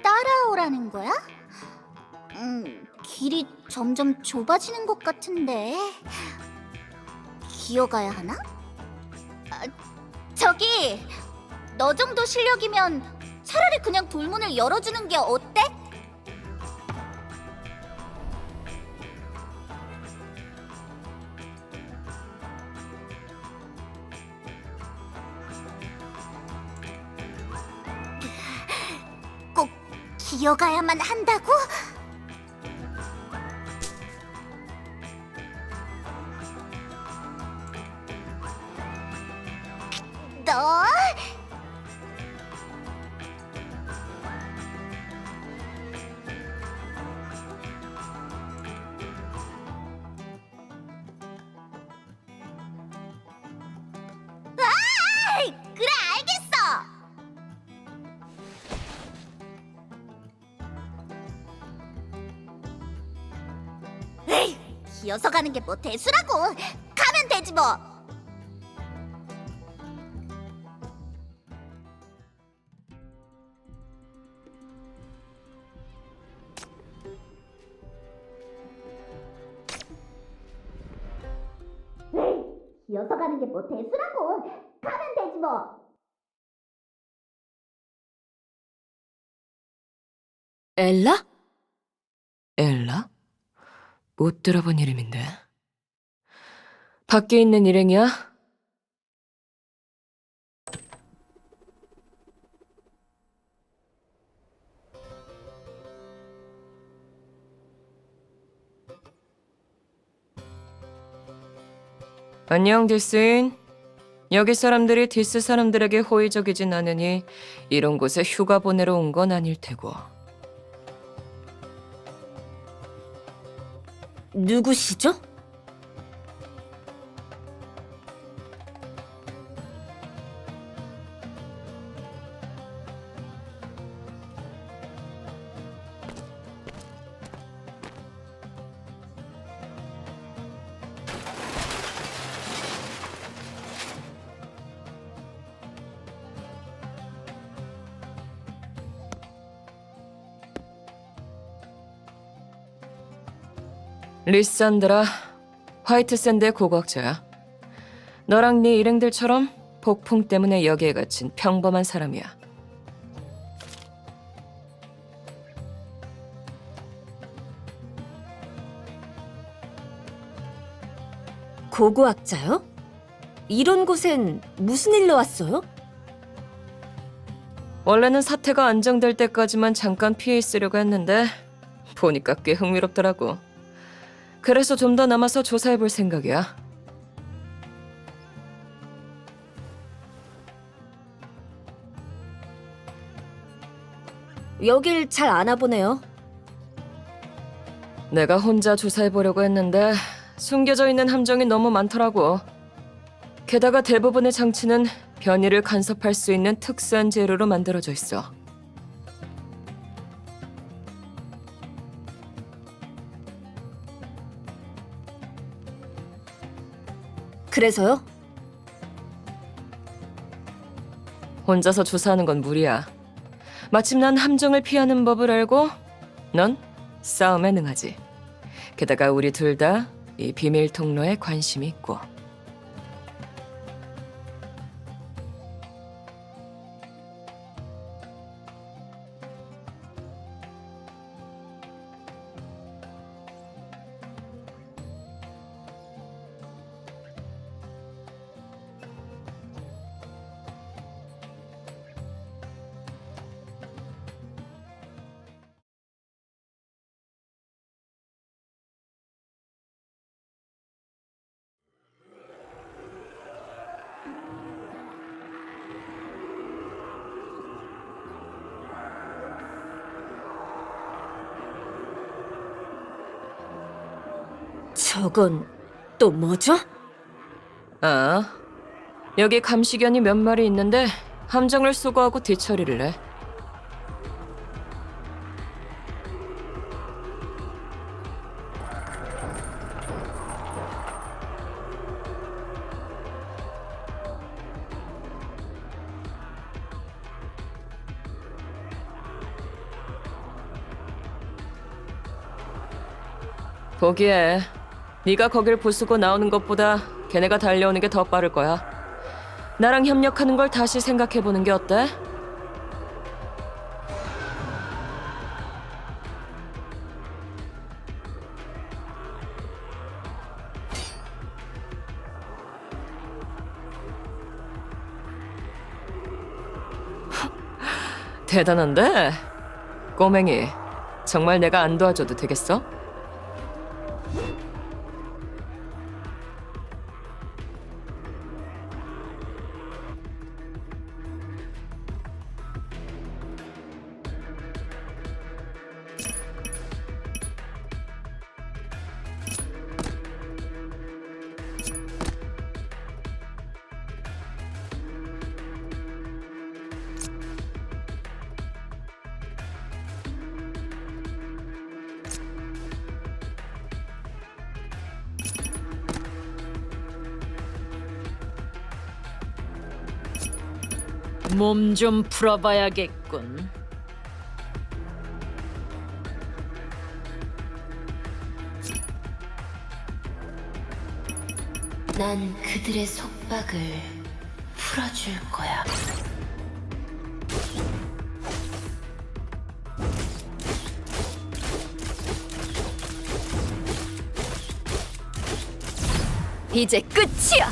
C: 따라오라는 거야? 길이 점점 좁아지는 것 같은데 기어가야 하나? 저기, 너 정도 실력이면 차라리 그냥 돌문을 열어주는 게 어때? 꼭 기어가야만 한다고? 너 그래, 알겠어. 에이, 기어서 가는 게 뭐 대수라고. 가면 되지 뭐. 기어서 가는 게 뭐 대수라고. 가면 되지 뭐.
F: 엘라? 엘라? 못 들어본 이름인데. 밖에 있는 일행이야? 안녕, 디스인. 여기 사람들이 디스 사람들에게 호의적이진 않으니 이런 곳에 휴가 보내러 온 건 아닐 테고.
B: 누구시죠?
F: 리산드라, 화이트샌드의 고고학자야. 너랑 네 일행들처럼 폭풍 때문에 여기에 갇힌 평범한 사람이야.
B: 고고학자요? 이런 곳엔 무슨 일로 왔어요?
F: 원래는 사태가 안정될 때까지만 잠깐 피해 있으려고 했는데 보니까 꽤 흥미롭더라고. 그래서 좀 더 남아서 조사해볼 생각이야.
B: 여길 잘 아나 보네요.
F: 내가 혼자 조사해보려고 했는데 숨겨져 있는 함정이 너무 많더라고. 게다가 대부분의 장치는 변이를 간섭할 수 있는 특수한 재료로 만들어져 있어.
B: 그래서요?
F: 혼자서 조사하는 건 무리야. 마침 난 함정을 피하는 법을 알고 넌 싸움에 능하지. 게다가 우리 둘 다 이 비밀 통로에 관심이 있고.
B: 저건 또 뭐죠?
F: 아, 여기 감시견이 몇 마리 있는데 함정을 수거하고 뒤처리를 해. 보기에 네가 거길 부수고 나오는 것보다 걔네가 달려오는 게 더 빠를 거야. 나랑 협력하는 걸 다시 생각해보는 게 어때? 대단한데? 꼬맹이, 정말 내가 안 도와줘도 되겠어?
H: 몸 좀 풀어봐야겠군.
I: 난 그들의 속박을 풀어줄 거야.
B: 이제 끝이야!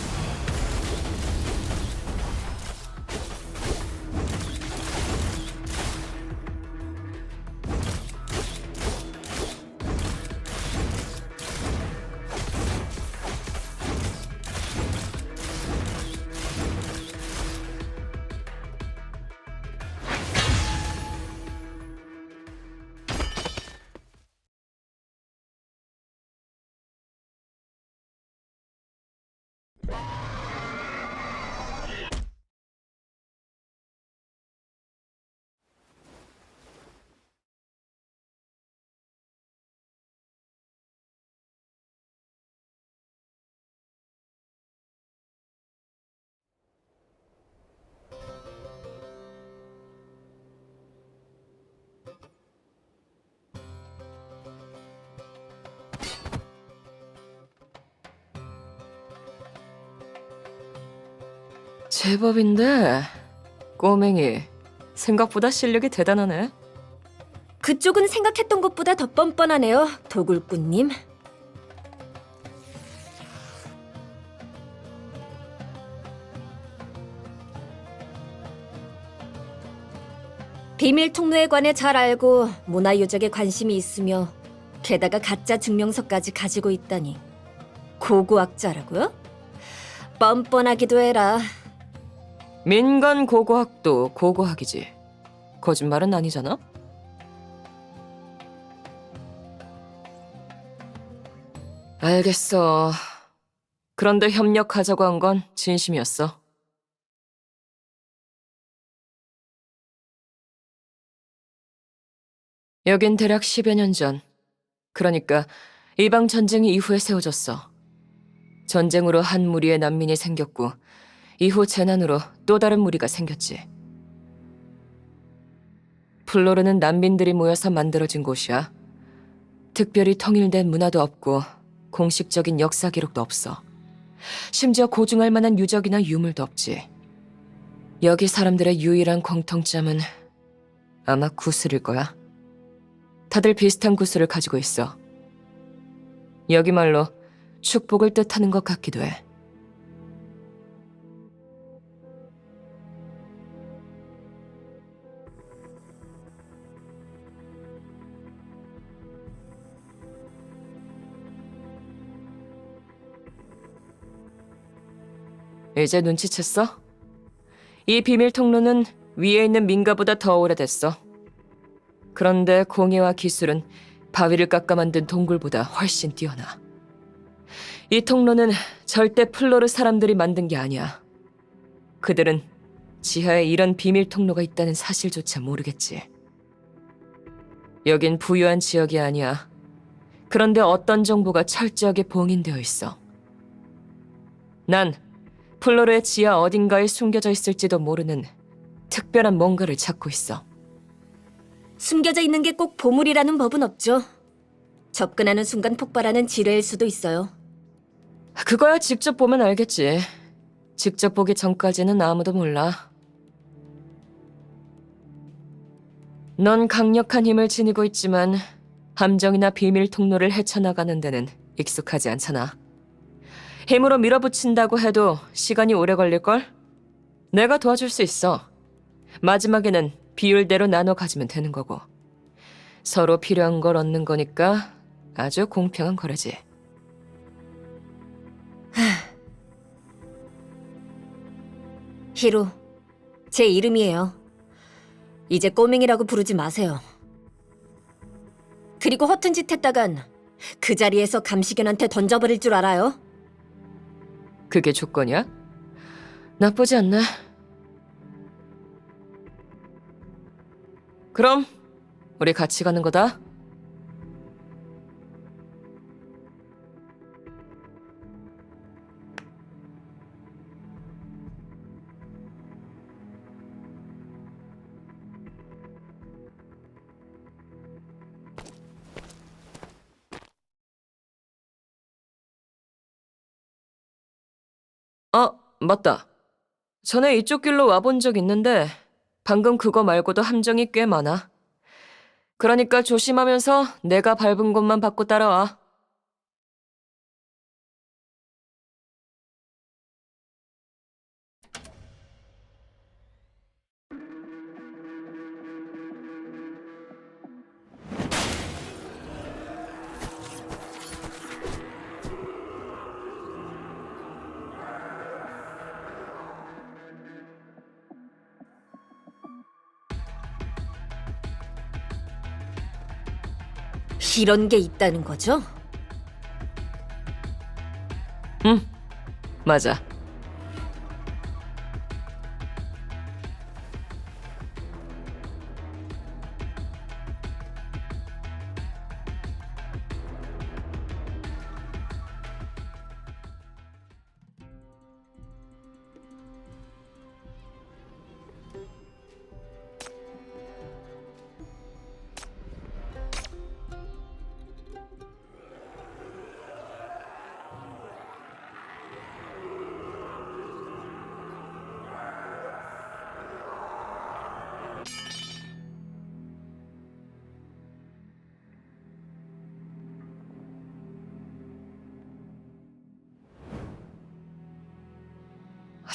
F: 제법인데 꼬맹이 생각보다 실력이 대단하네.
B: 그쪽은 생각했던 것보다 더 뻔뻔하네요, 도굴꾼님. 비밀 통로에 관해 잘 알고 문화유적에 관심이 있으며 게다가 가짜 증명서까지 가지고 있다니 고고학자라고요? 뻔뻔하기도 해라.
F: 민간 고고학도 고고학이지. 거짓말은 아니잖아. 알겠어. 그런데 협력하자고 한 건 진심이었어. 여긴 대략 10여 년 전. 그러니까 이방 전쟁 이후에 세워졌어. 전쟁으로 한 무리의 난민이 생겼고 이후 재난으로 또 다른 무리가 생겼지. 플로르는 난민들이 모여서 만들어진 곳이야. 특별히 통일된 문화도 없고 공식적인 역사 기록도 없어. 심지어 고증할 만한 유적이나 유물도 없지. 여기 사람들의 유일한 공통점은 아마 구슬일 거야. 다들 비슷한 구슬을 가지고 있어. 여기 말로 축복을 뜻하는 것 같기도 해. 이제 눈치챘어? 이 비밀 통로는 위에 있는 민가보다 더 오래됐어. 그런데 공예와 기술은 바위를 깎아 만든 동굴보다 훨씬 뛰어나. 이 통로는 절대 플로르 사람들이 만든 게 아니야. 그들은 지하에 이런 비밀 통로가 있다는 사실조차 모르겠지. 여긴 부유한 지역이 아니야. 그런데 어떤 정보가 철저하게 봉인되어 있어. 난 플로르의 지하 어딘가에 숨겨져 있을지도 모르는 특별한 뭔가를 찾고 있어.
B: 숨겨져 있는 게 꼭 보물이라는 법은 없죠. 접근하는 순간 폭발하는 지뢰일 수도 있어요.
F: 그거야 직접 보면 알겠지. 직접 보기 전까지는 아무도 몰라. 넌 강력한 힘을 지니고 있지만 함정이나 비밀 통로를 헤쳐나가는 데는 익숙하지 않잖아. 힘으로 밀어붙인다고 해도 시간이 오래 걸릴걸? 내가 도와줄 수 있어. 마지막에는 비율대로 나눠 가지면 되는 거고. 서로 필요한 걸 얻는 거니까 아주 공평한 거래지.
B: 히로, 제 이름이에요. 이제 꼬맹이라고 부르지 마세요. 그리고 허튼 짓 했다간 그 자리에서 감시견한테 던져버릴 줄 알아요?
F: 그게 조건이야? 나쁘지 않네. 그럼 우리 같이 가는 거다. 맞다. 전에 이쪽 길로 와본 적 있는데 방금 그거 말고도 함정이 꽤 많아. 그러니까 조심하면서 내가 밟은 곳만 밟고 따라와.
B: 이런 게 있다는 거죠?
F: 맞아.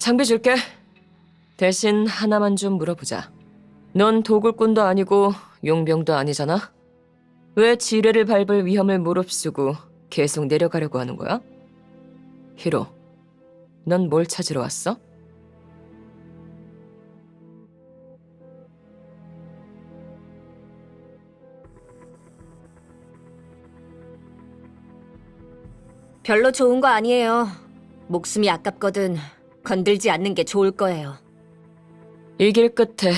F: 장비 줄게. 대신 하나만 좀 물어보자. 넌 도굴꾼도 아니고 용병도 아니잖아? 왜 지뢰를 밟을 위험을 무릅쓰고 계속 내려가려고 하는 거야? 히로, 넌 뭘 찾으러 왔어?
B: 별로 좋은 거 아니에요. 목숨이 아깝거든 건들지 않는 게 좋을 거예요.
F: 이 길 끝에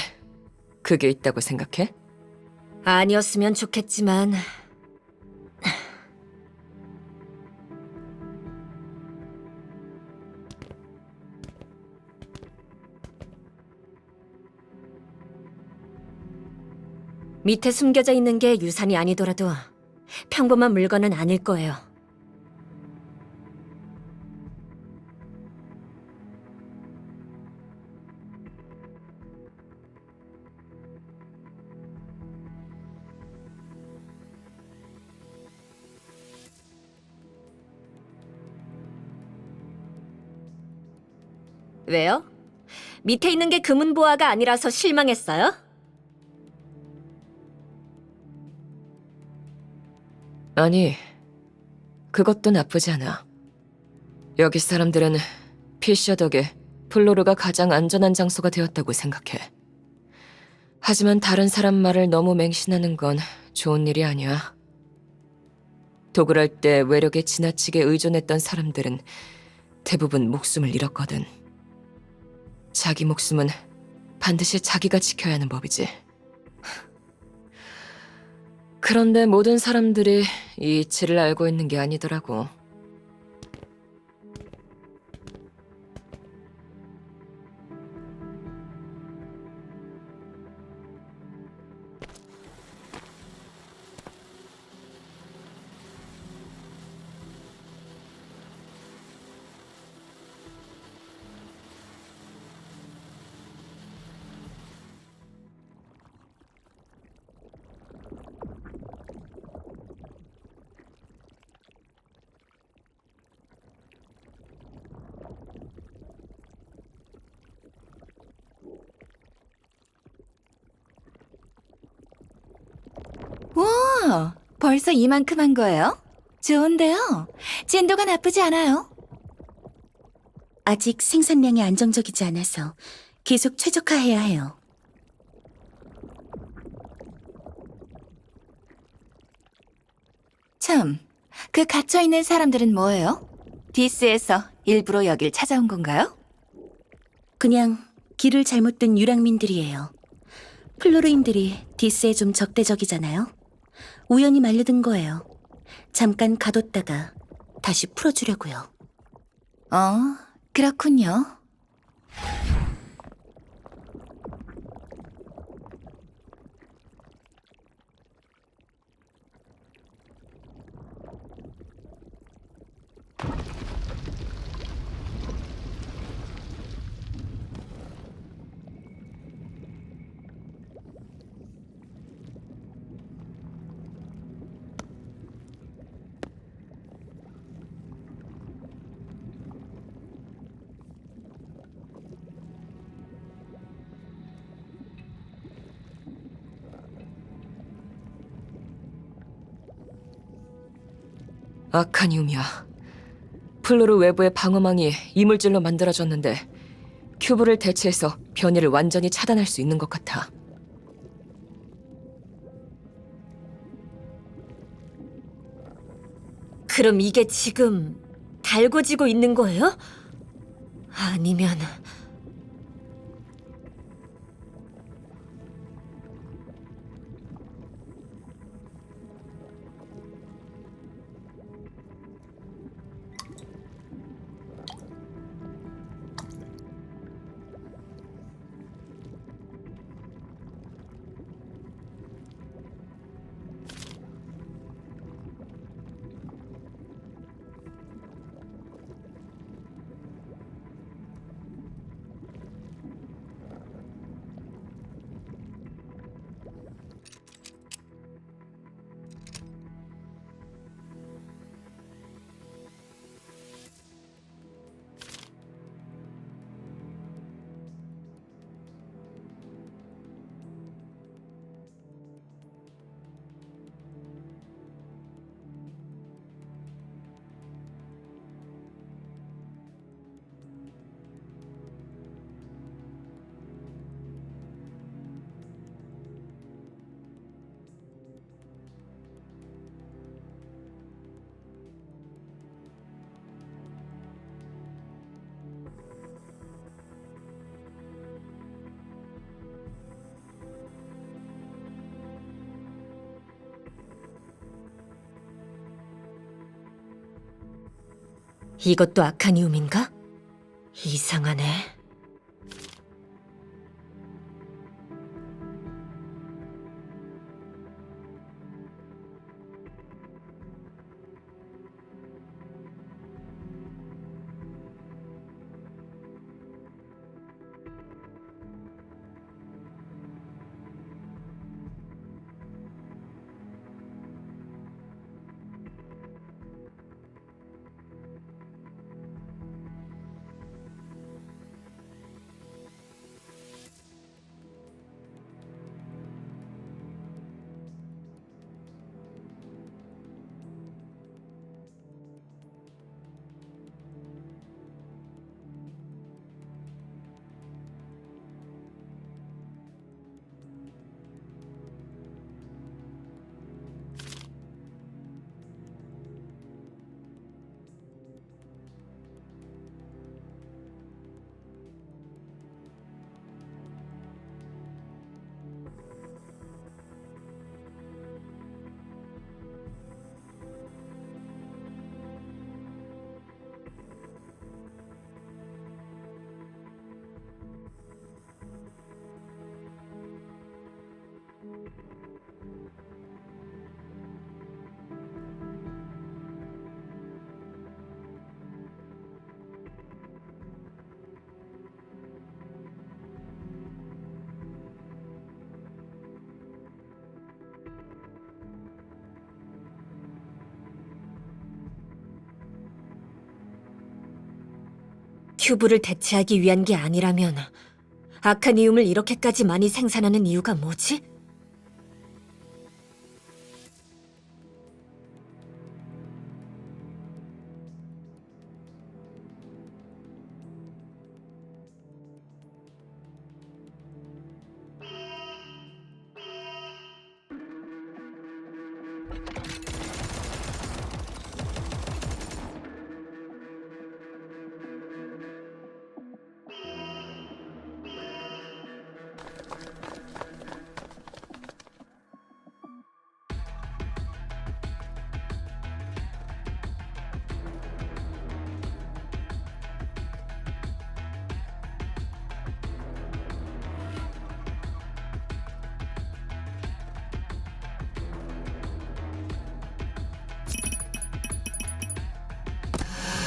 F: 그게 있다고 생각해?
B: 아니었으면 좋겠지만 밑에 숨겨져 있는 게 유산이 아니더라도 평범한 물건은 아닐 거예요. 왜요? 밑에 있는 게 금은보화가 아니라서 실망했어요?
F: 아니, 그것도 나쁘지 않아. 여기 사람들은 피셔 덕에 플로르가 가장 안전한 장소가 되었다고 생각해. 하지만 다른 사람 말을 너무 맹신하는 건 좋은 일이 아니야. 도굴할 때 외력에 지나치게 의존했던 사람들은 대부분 목숨을 잃었거든. 자기 목숨은 반드시 자기가 지켜야 하는 법이지. 그런데 모든 사람들이 이 이치를 알고 있는 게 아니더라고.
G: 와, 벌써 이만큼 한 거예요? 좋은데요. 진도가 나쁘지 않아요.
A: 아직 생산량이 안정적이지 않아서 계속 최적화해야 해요.
G: 참, 그 갇혀있는 사람들은 뭐예요? 디스에서 일부러 여길 찾아온 건가요?
A: 그냥 길을 잘못 든 유랑민들이에요. 플로르인들이 디스에 좀 적대적이잖아요. 우연히 말려든 거예요. 잠깐 가뒀다가 다시 풀어주려고요.
G: 그렇군요.
F: 아카니움이야. 플로르 외부의 방어망이 이물질로 만들어졌는데 큐브를 대체해서 변이를 완전히 차단할 수 있는 것 같아.
B: 그럼 이게 지금 달궈지고 있는 거예요? 아니면 이것도 아카니움인가? 이상하네. 큐브를 대체하기 위한 게 아니라면 아카니움을 이렇게까지 많이 생산하는 이유가 뭐지?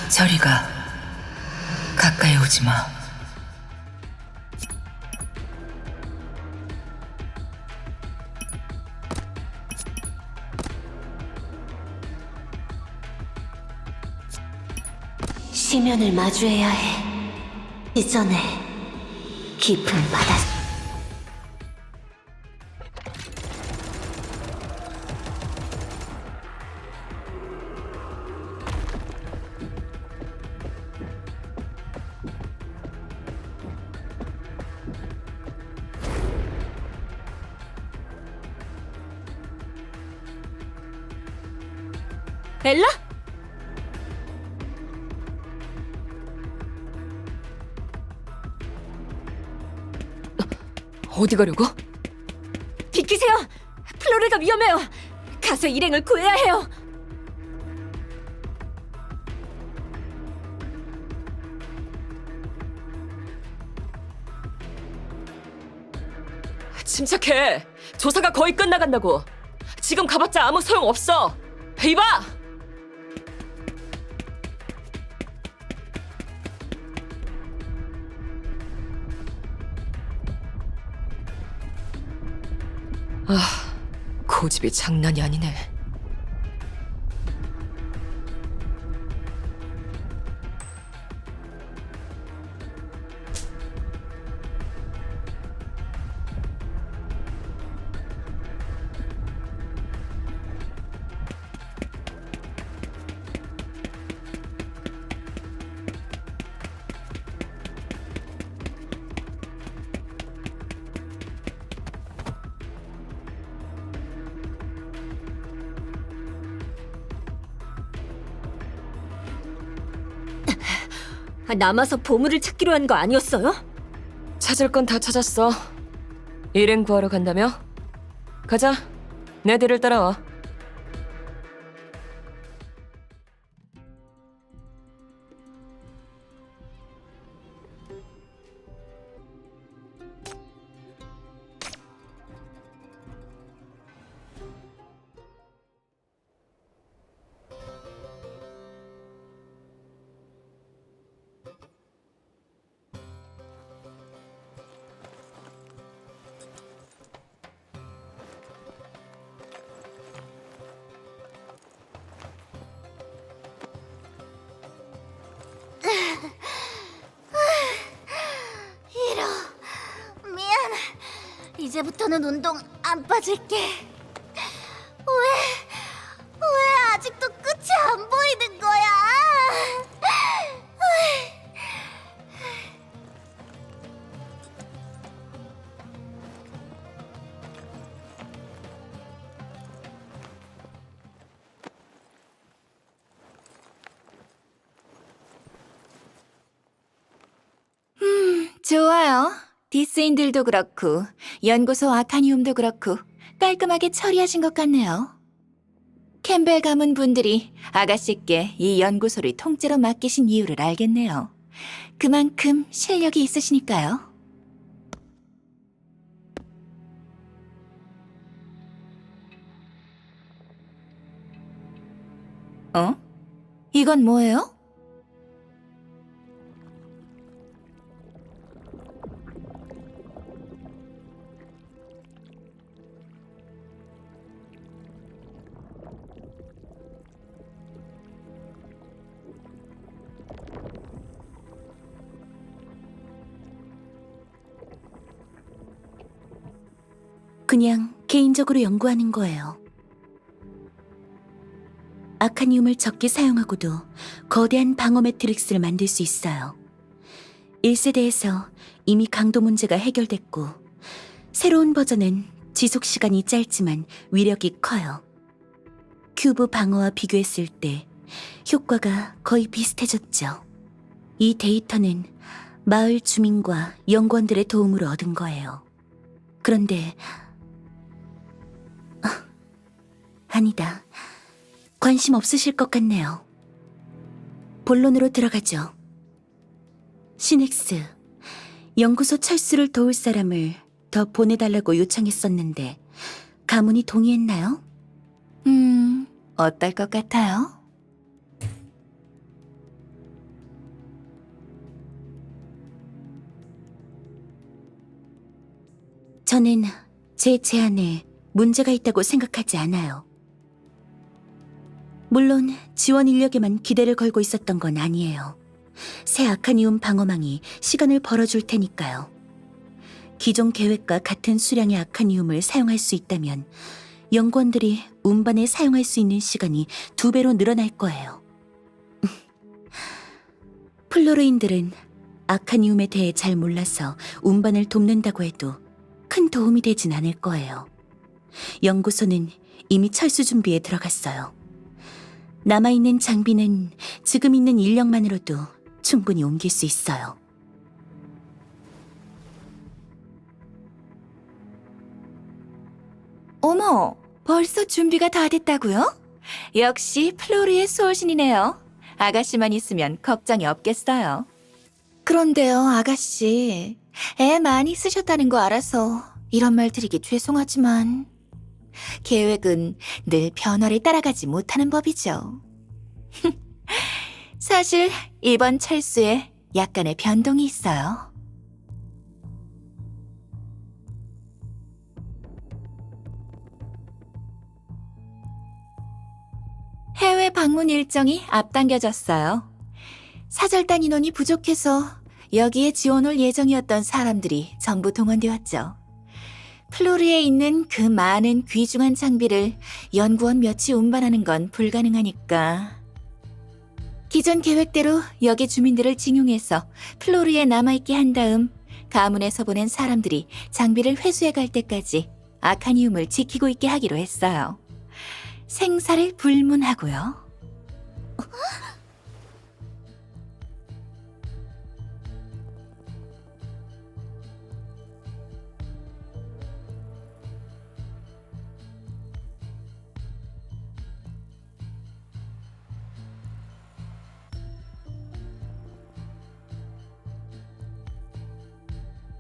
I: 저리 가. 가까이 오지 마. 시면을 마주해야 해. 이전에 깊은 바다.
B: 엘라?
F: 어디 가려고?
B: 비키세요! 플로레가 위험해요! 가서 일행을 구해야 해요!
F: 침착해. 조사가 거의 끝나간다고. 지금 가봤자 아무 소용 없어. 이봐! 아, 고집이 장난이 아니네.
B: 남아서 보물을 찾기로 한 거 아니었어요?
F: 찾을 건 다 찾았어. 일행 구하러 간다며? 가자. 내 뒤를 따라와.
C: 이제부터는 운동 안 빠질게. 왜 아직도 끝이 안 보이는 거야?
G: 좋아요. 디스인들도 그렇고 연구소 아카니움도 그렇고 깔끔하게 처리하신 것 같네요. 캠벨 가문 분들이 아가씨께 이 연구소를 통째로 맡기신 이유를 알겠네요. 그만큼 실력이 있으시니까요. 어? 이건 뭐예요?
A: 그냥 개인적으로 연구하는 거예요. 아카니움을 적게 사용하고도 거대한 방어 매트릭스를 만들 수 있어요. 1세대에서 이미 강도 문제가 해결됐고 새로운 버전은 지속 시간이 짧지만 위력이 커요. 큐브 방어와 비교했을 때 효과가 거의 비슷해졌죠. 이 데이터는 마을 주민과 연구원들의 도움으로 얻은 거예요. 그런데 아니다. 관심 없으실 것 같네요. 본론으로 들어가죠. 시넥스, 연구소 철수를 도울 사람을 더 보내달라고 요청했었는데 가문이 동의했나요?
G: 어떨 것 같아요?
A: 저는 제 제안에 문제가 있다고 생각하지 않아요. 물론 지원 인력에만 기대를 걸고 있었던 건 아니에요. 새 아카니움 방어망이 시간을 벌어줄 테니까요. 기존 계획과 같은 수량의 아카니움을 사용할 수 있다면 연구원들이 운반에 사용할 수 있는 시간이 2배로 늘어날 거예요. 플로르인들은 아카니움에 대해 잘 몰라서 운반을 돕는다고 해도 큰 도움이 되진 않을 거예요. 연구소는 이미 철수 준비에 들어갔어요. 남아있는 장비는 지금 있는 인력만으로도 충분히 옮길 수 있어요.
G: 어머, 벌써 준비가 다 됐다고요? 역시 플로리의 소신이네요. 아가씨만 있으면 걱정이 없겠어요. 그런데요, 아가씨. 애 많이 쓰셨다는 거 알아서 이런 말 드리기 죄송하지만 계획은 늘 변화를 따라가지 못하는 법이죠. 사실 이번 철수에 약간의 변동이 있어요. 해외 방문 일정이 앞당겨졌어요. 사절단 인원이 부족해서 여기에 지원 올 예정이었던 사람들이 전부 동원되었죠. 플로리에 있는 그 많은 귀중한 장비를 연구원 몇이 운반하는 건 불가능하니까 기존 계획대로 여기 주민들을 징용해서 플로리에 남아있게 한 다음 가문에서 보낸 사람들이 장비를 회수해 갈 때까지 아카니움을 지키고 있게 하기로 했어요. 생사를 불문하고요.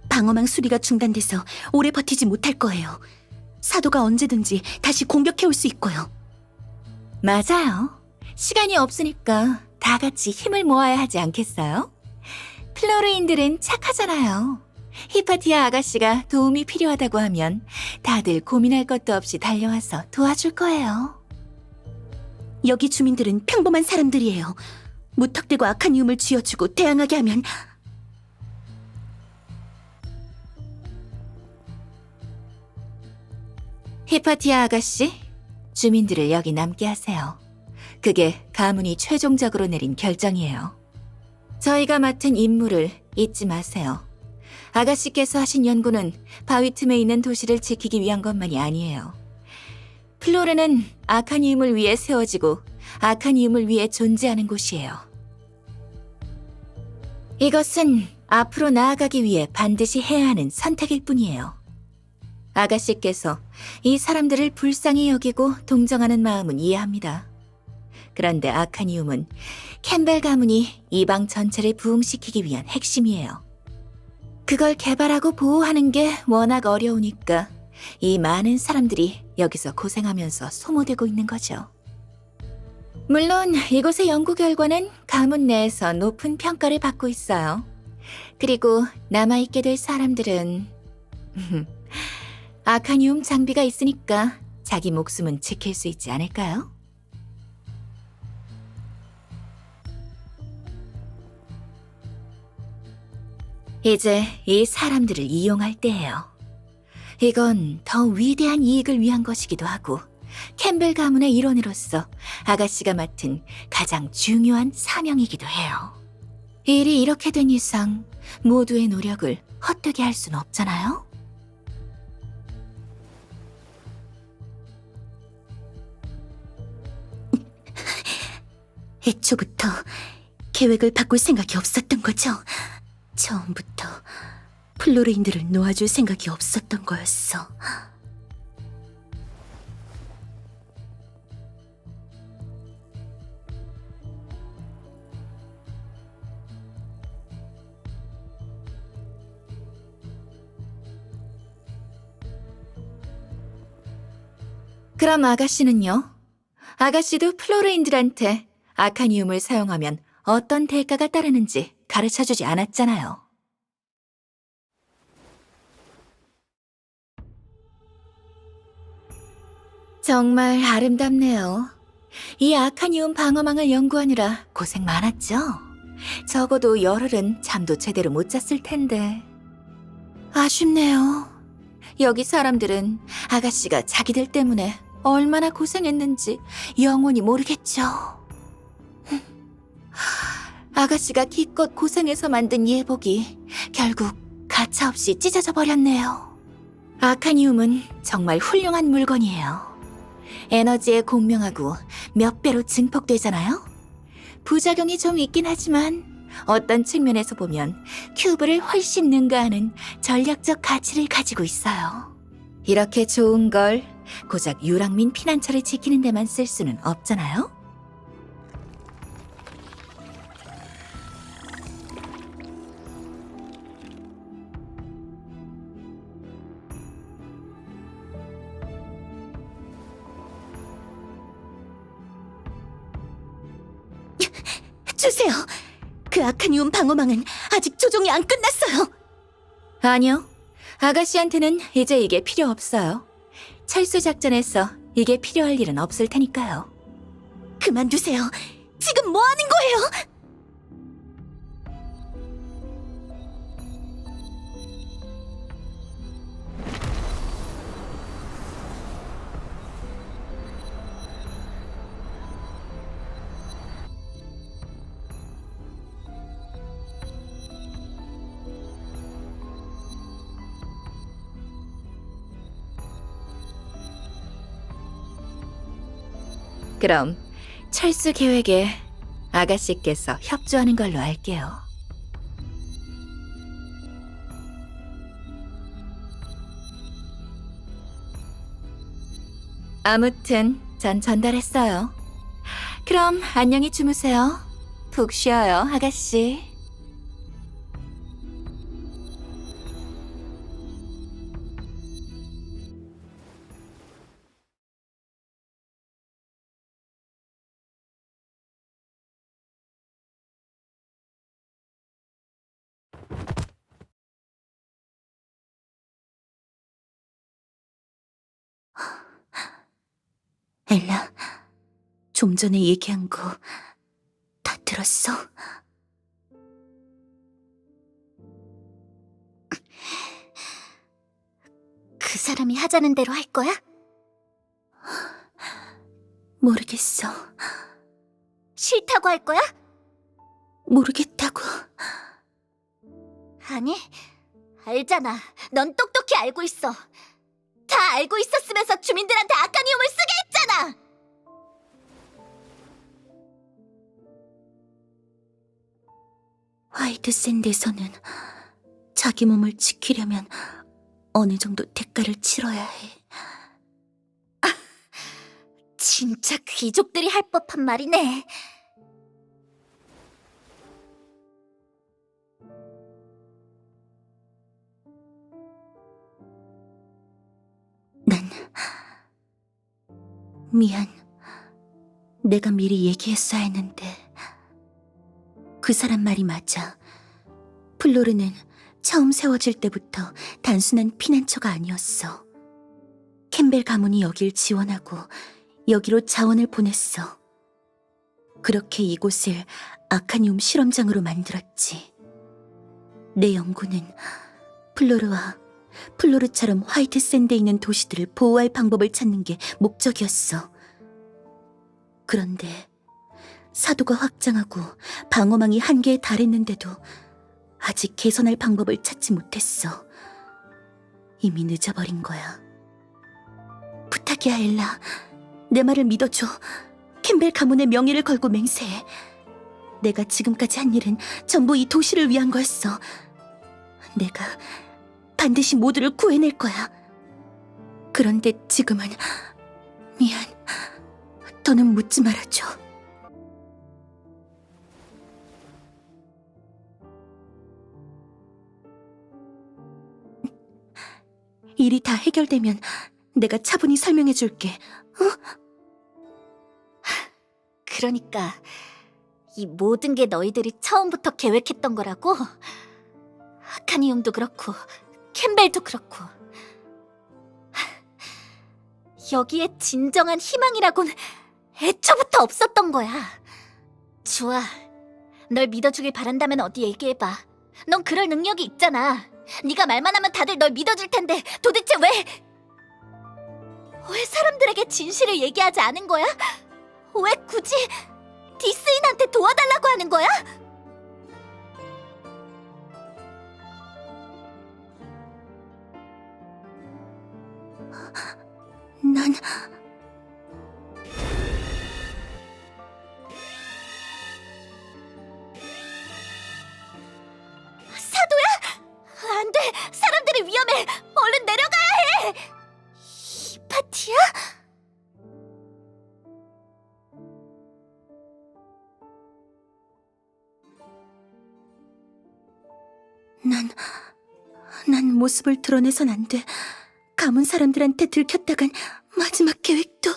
A: 방어망 수리가 중단돼서 오래 버티지 못할 거예요. 사도가 언제든지 다시 공격해올 수 있고요.
G: 맞아요. 시간이 없으니까 다 같이 힘을 모아야 하지 않겠어요? 플로르인들은 착하잖아요. 히파티아 아가씨가 도움이 필요하다고 하면 다들 고민할 것도 없이 달려와서 도와줄 거예요.
A: 여기 주민들은 평범한 사람들이에요. 무턱대고 아카니움을 쥐어주고 대항하게 하면
G: 히파티아 아가씨, 주민들을 여기 남게 하세요. 그게 가문이 최종적으로 내린 결정이에요. 저희가 맡은 임무를 잊지 마세요. 아가씨께서 하신 연구는 바위 틈에 있는 도시를 지키기 위한 것만이 아니에요. 플로르는 아카니움을 위해 세워지고 아카니움을 위해 존재하는 곳이에요. 이것은 앞으로 나아가기 위해 반드시 해야 하는 선택일 뿐이에요. 아가씨께서 이 사람들을 불쌍히 여기고 동정하는 마음은 이해합니다. 그런데 아카니움은 캠벨 가문이 이방 전체를 부흥시키기 위한 핵심이에요. 그걸 개발하고 보호하는 게 워낙 어려우니까 이 많은 사람들이 여기서 고생하면서 소모되고 있는 거죠. 물론 이곳의 연구 결과는 가문 내에서 높은 평가를 받고 있어요. 그리고 남아있게 될 사람들은 아카니움 장비가 있으니까 자기 목숨은 지킬 수 있지 않을까요? 이제 이 사람들을 이용할 때예요. 이건 더 위대한 이익을 위한 것이기도 하고 캠벨 가문의 일원으로서 아가씨가 맡은 가장 중요한 사명이기도 해요. 일이 이렇게 된 이상 모두의 노력을 헛되게 할 수는 없잖아요?
A: 애초부터 계획을 바꿀 생각이 없었던 거죠. 처음부터 플로레인들을 놓아줄 생각이 없었던 거였어.
G: 그럼 아가씨는요? 아가씨도 플로레인들한테 아카니움을 사용하면 어떤 대가가 따르는지 가르쳐주지 않았잖아요. 정말 아름답네요. 이 아카니움 방어망을 연구하느라 고생 많았죠? 적어도 열흘은 잠도 제대로 못 잤을 텐데. 아쉽네요. 여기 사람들은 아가씨가 자기들 때문에 얼마나 고생했는지 영원히 모르겠죠. 아가씨가 기껏 고생해서 만든 예복이 결국 가차없이 찢어져 버렸네요. 아카니움은 정말 훌륭한 물건이에요. 에너지에 공명하고 몇 배로 증폭되잖아요? 부작용이 좀 있긴 하지만 어떤 측면에서 보면 큐브를 훨씬 능가하는 전략적 가치를 가지고 있어요. 이렇게 좋은 걸 고작 유랑민 피난처를 지키는 데만 쓸 수는 없잖아요?
A: 주세요. 그 아카니움 방어망은 아직 조종이 안 끝났어요.
G: 아니요. 아가씨한테는 이제 이게 필요 없어요. 철수 작전에서 이게 필요할 일은 없을 테니까요.
A: 그만두세요. 지금 뭐 하는 거예요?
G: 그럼 철수 계획에 아가씨께서 협조하는 걸로 할게요. 아무튼 전 전달했어요. 그럼 안녕히 주무세요. 푹 쉬어요, 아가씨.
A: 엘라, 좀 전에 얘기한 거 다 들었어?
C: 그 사람이 하자는 대로 할 거야?
A: 모르겠어.
C: 싫다고 할 거야?
A: 모르겠다고.
C: 아니, 알잖아. 넌 똑똑히 알고 있어. 다 알고 있었으면서 주민들한테 아카니움을 쓰게 했잖아!
A: 화이트 샌드에서는 자기 몸을 지키려면 어느 정도 대가를 치러야 해.
C: 진짜 귀족들이 할 법한 말이네.
A: 난 미안. 내가 미리 얘기했어야 했는데. 그 사람 말이 맞아. 플로르는 처음 세워질 때부터 단순한 피난처가 아니었어. 캠벨 가문이 여길 지원하고 여기로 자원을 보냈어. 그렇게 이곳을 아카니움 실험장으로 만들었지. 내 연구는 플로르와 플로르처럼 화이트 샌드에 있는 도시들을 보호할 방법을 찾는 게 목적이었어. 그런데 사도가 확장하고 방어망이 한계에 달했는데도 아직 개선할 방법을 찾지 못했어. 이미 늦어버린 거야. 부탁이야, 엘라. 내 말을 믿어줘. 캠벨 가문의 명예를 걸고 맹세해. 내가 지금까지 한 일은 전부 이 도시를 위한 거였어. 내가 반드시 모두를 구해낼 거야. 그런데 지금은 미안. 더는 묻지 말아줘. 일이 다 해결되면 내가 차분히 설명해 줄게.
C: 그러니까 이 모든 게 너희들이 처음부터 계획했던 거라고? 아카니움도 그렇고 캠벨도 그렇고. 여기에 진정한 희망이라고는 애초부터 없었던 거야. 좋아. 널 믿어주길 바란다면 어디 얘기해봐. 넌 그럴 능력이 있잖아. 네가 말만 하면 다들 널 믿어줄 텐데 도대체 왜 사람들에게 진실을 얘기하지 않은 거야? 왜 굳이 디스인한테 도와달라고 하는 거야?
A: 난
C: 사도야? 안 돼! 사람들이 위험해! 얼른 내려가야 해! 이 파티야?
A: 난 모습을 드러내선 안 돼. 가문 사람들한테 들켰다간 마지막 계획도.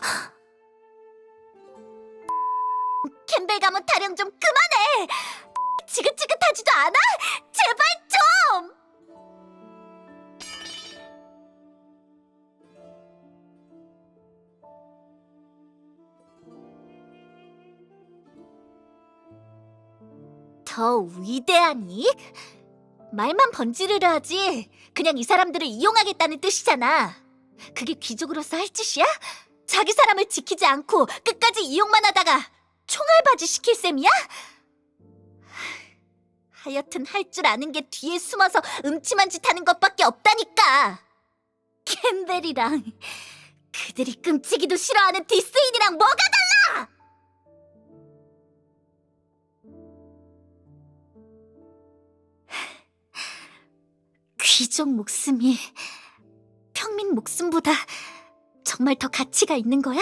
C: 캠벨 가문 타령 좀 그만해! 지긋지긋하지도 않아? 제발 좀! 더 위대한 이익? 말만 번지르르 하지. 그냥 이 사람들을 이용하겠다는 뜻이잖아. 그게 귀족으로서 할 짓이야? 자기 사람을 지키지 않고 끝까지 이용만 하다가 총알바지 시킬 셈이야? 하여튼 할 줄 아는 게 뒤에 숨어서 음침한 짓 하는 것밖에 없다니까. 캠벨이랑 그들이 끔찍이도 싫어하는 디스인이랑 뭐가 달라! 귀족 목숨이 평민 목숨보다 정말 더 가치가 있는 거야?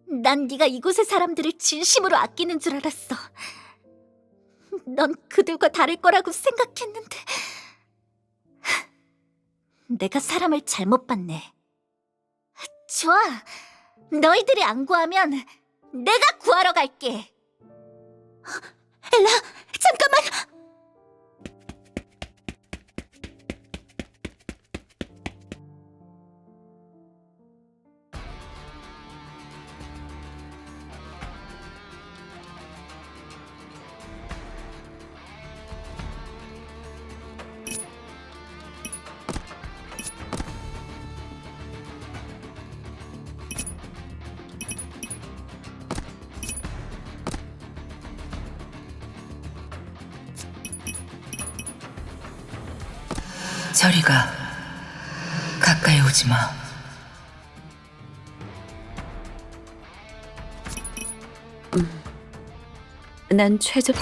C: 난 네가 이곳의 사람들을 진심으로 아끼는 줄 알았어. 넌 그들과 다를 거라고 생각했는데 내가 사람을 잘못 봤네. 좋아, 너희들이 안 구하면 내가 구하러 갈게.
A: 엘라, 잠깐만!
I: 저리 가. 가까이 오지 마.
A: 난 최종...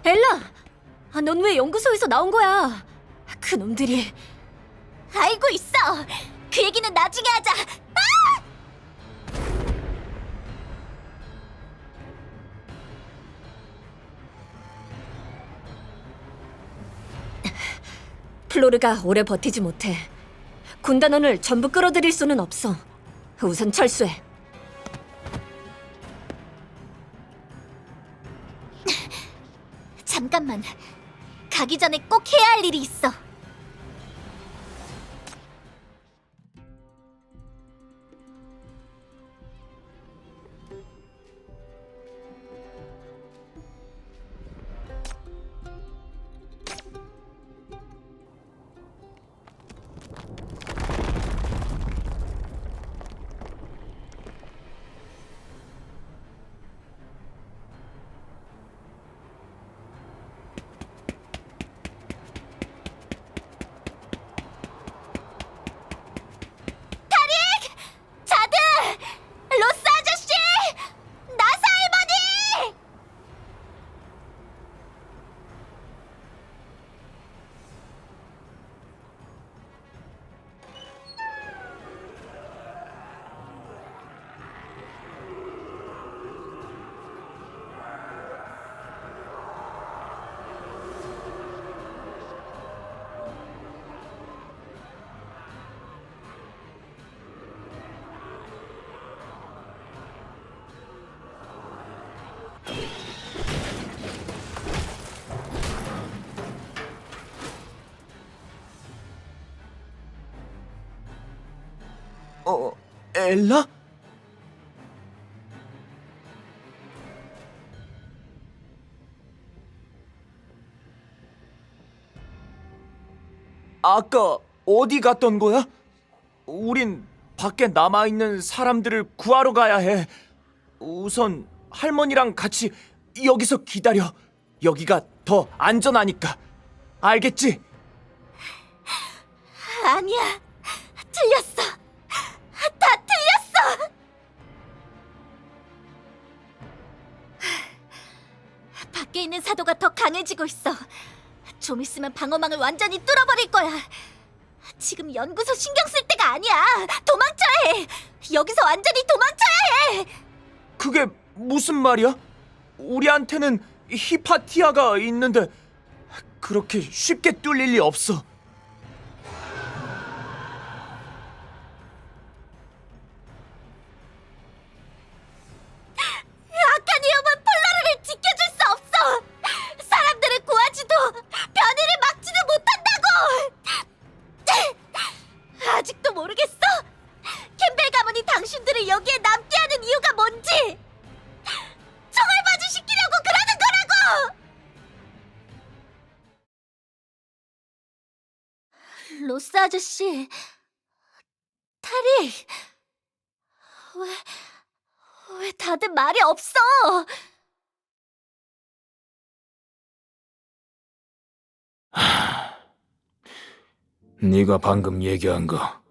B: 엘라! 넌 왜 연구소에서 나온 거야? 그놈들이...
C: 알고 있어. 그 얘기는 나중에 하자.
B: 플로르가 오래 버티지 못해. 군단원을 전부 끌어들일 수는 없어. 우선 철수해.
C: 잠깐만. 가기 전에 꼭 해야 할 일이 있어. 자드! 로스 아저씨! 나사 할머니!
D: 엘라? 아까 어디 갔던 거야? 우린 밖에 남아있는 사람들을 구하러 가야 해. 우선 할머니랑 같이 여기서 기다려. 여기가 더 안전하니까. 알겠지?
C: 아니야. 틀렸어. 다 틀렸어. 밖에 있는 사도가 더 강해지고 있어. 좀 있으면 방어망을 완전히 뚫어버릴 거야. 지금 연구소 신경 쓸 때가 아니야. 도망쳐야 해. 여기서 완전히 도망쳐야 해.
D: 그게 무슨 말이야? 우리한테는 히파티아가 있는데 그렇게 쉽게 뚫릴 리 없어.
C: 악한 위험은 폴라르를 지켜줄 수 없어. 사람들을 구하지도 변이를 막지도 못한다고. 아직도 모르겠어? 캠벨 가문이 당신들을 여기에 남게 하는 이유가 뭔지. 총알바지 시키려고 그러는 거라고. 로스 아저씨, 타릭, 왜 다들 말이 없어?
E: 네가 방금 얘기한 거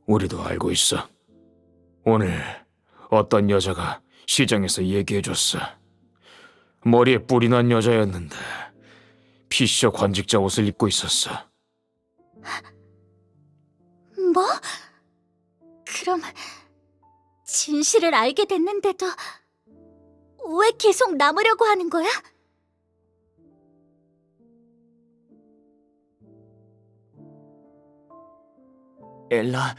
E: 우리도 알고 있어. 오늘 어떤 여자가 시장에서 얘기해줬어. 머리에 뿔이 난 여자였는데 피셔 관직자 옷을 입고 있었어.
C: 뭐? 그럼 진실을 알게 됐는데도 왜 계속 남으려고 하는 거야?
D: 엘라,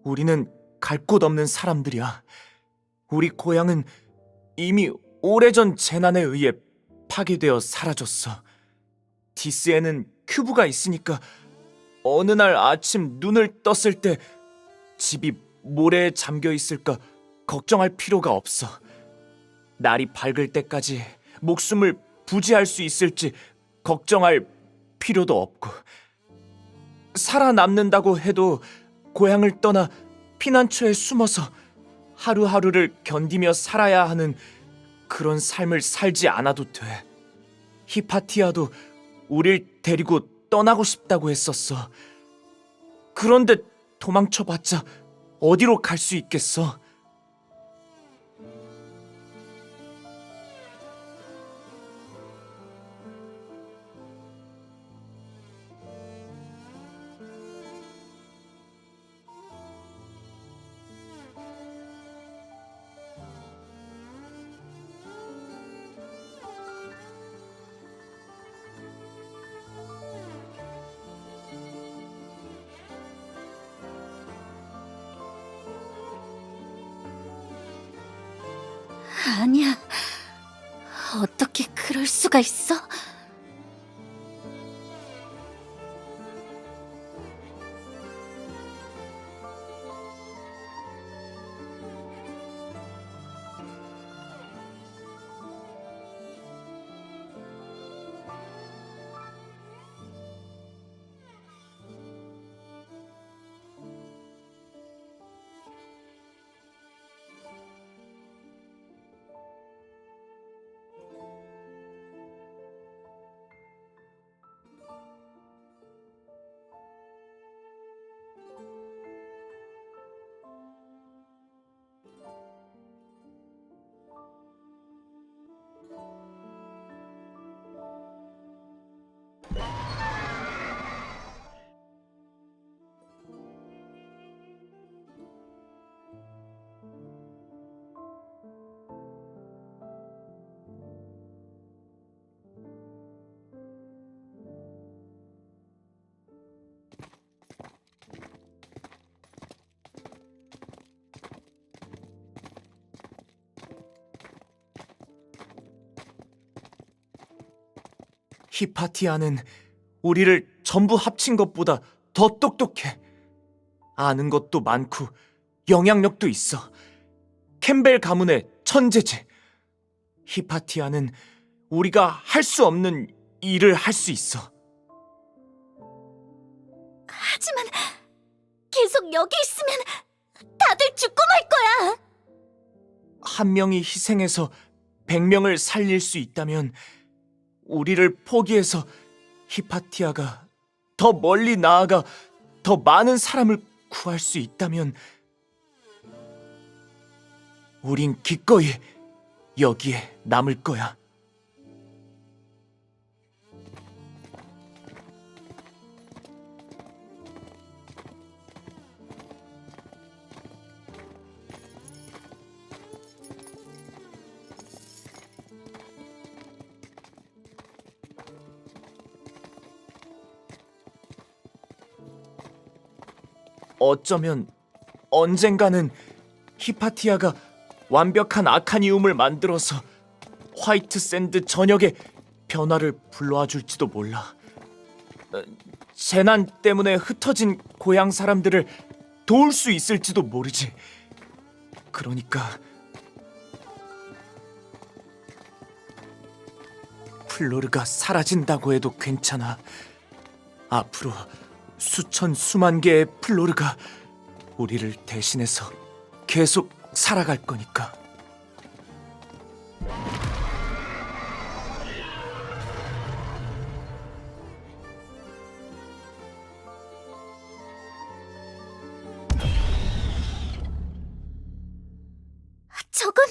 D: 우리는 갈 곳 없는 사람들이야. 우리 고향은 이미 오래전 재난에 의해 파괴되어 사라졌어. 디스에는 큐브가 있으니까 어느 날 아침 눈을 떴을 때 집이 모래에 잠겨 있을까 걱정할 필요가 없어. 날이 밝을 때까지 목숨을 부지할 수 있을지 걱정할 필요도 없고, 살아남는다고 해도 고향을 떠나 피난처에 숨어서 하루하루를 견디며 살아야 하는 그런 삶을 살지 않아도 돼. 히파티아도 우릴 데리고 떠나고 싶다고 했었어. 그런데 도망쳐봤자 어디로 갈 수 있겠어?
C: 아니야. 어떻게 그럴 수가 있어? 히파티아는 우리를 전부 합친 것보다 더 똑똑해. 아는 것도 많고 영향력도 있어. 캠벨 가문의 천재지. 히파티아는 우리가 할 수 없는 일을 할 수 있어. 하지만 계속 여기 있으면 다들 죽고 말 거야.
D: 한 명이 희생해서 100명을 살릴 수 있다면 우리를 포기해서 히파티아가 더 멀리 나아가 더 많은 사람을 구할 수 있다면 우린 기꺼이 여기에 남을 거야. 어쩌면 언젠가는 히파티아가 완벽한 아카니움을 만들어서 화이트 샌드 전역에 변화를 불러와 줄지도 몰라. 재난 때문에 흩어진 고향 사람들을 도울 수 있을지도 모르지. 그러니까 플로르가 사라진다고 해도 괜찮아. 앞으로 수천 수만 개의 플로르가 우리를 대신해서 계속 살아갈 거니까.
C: 저건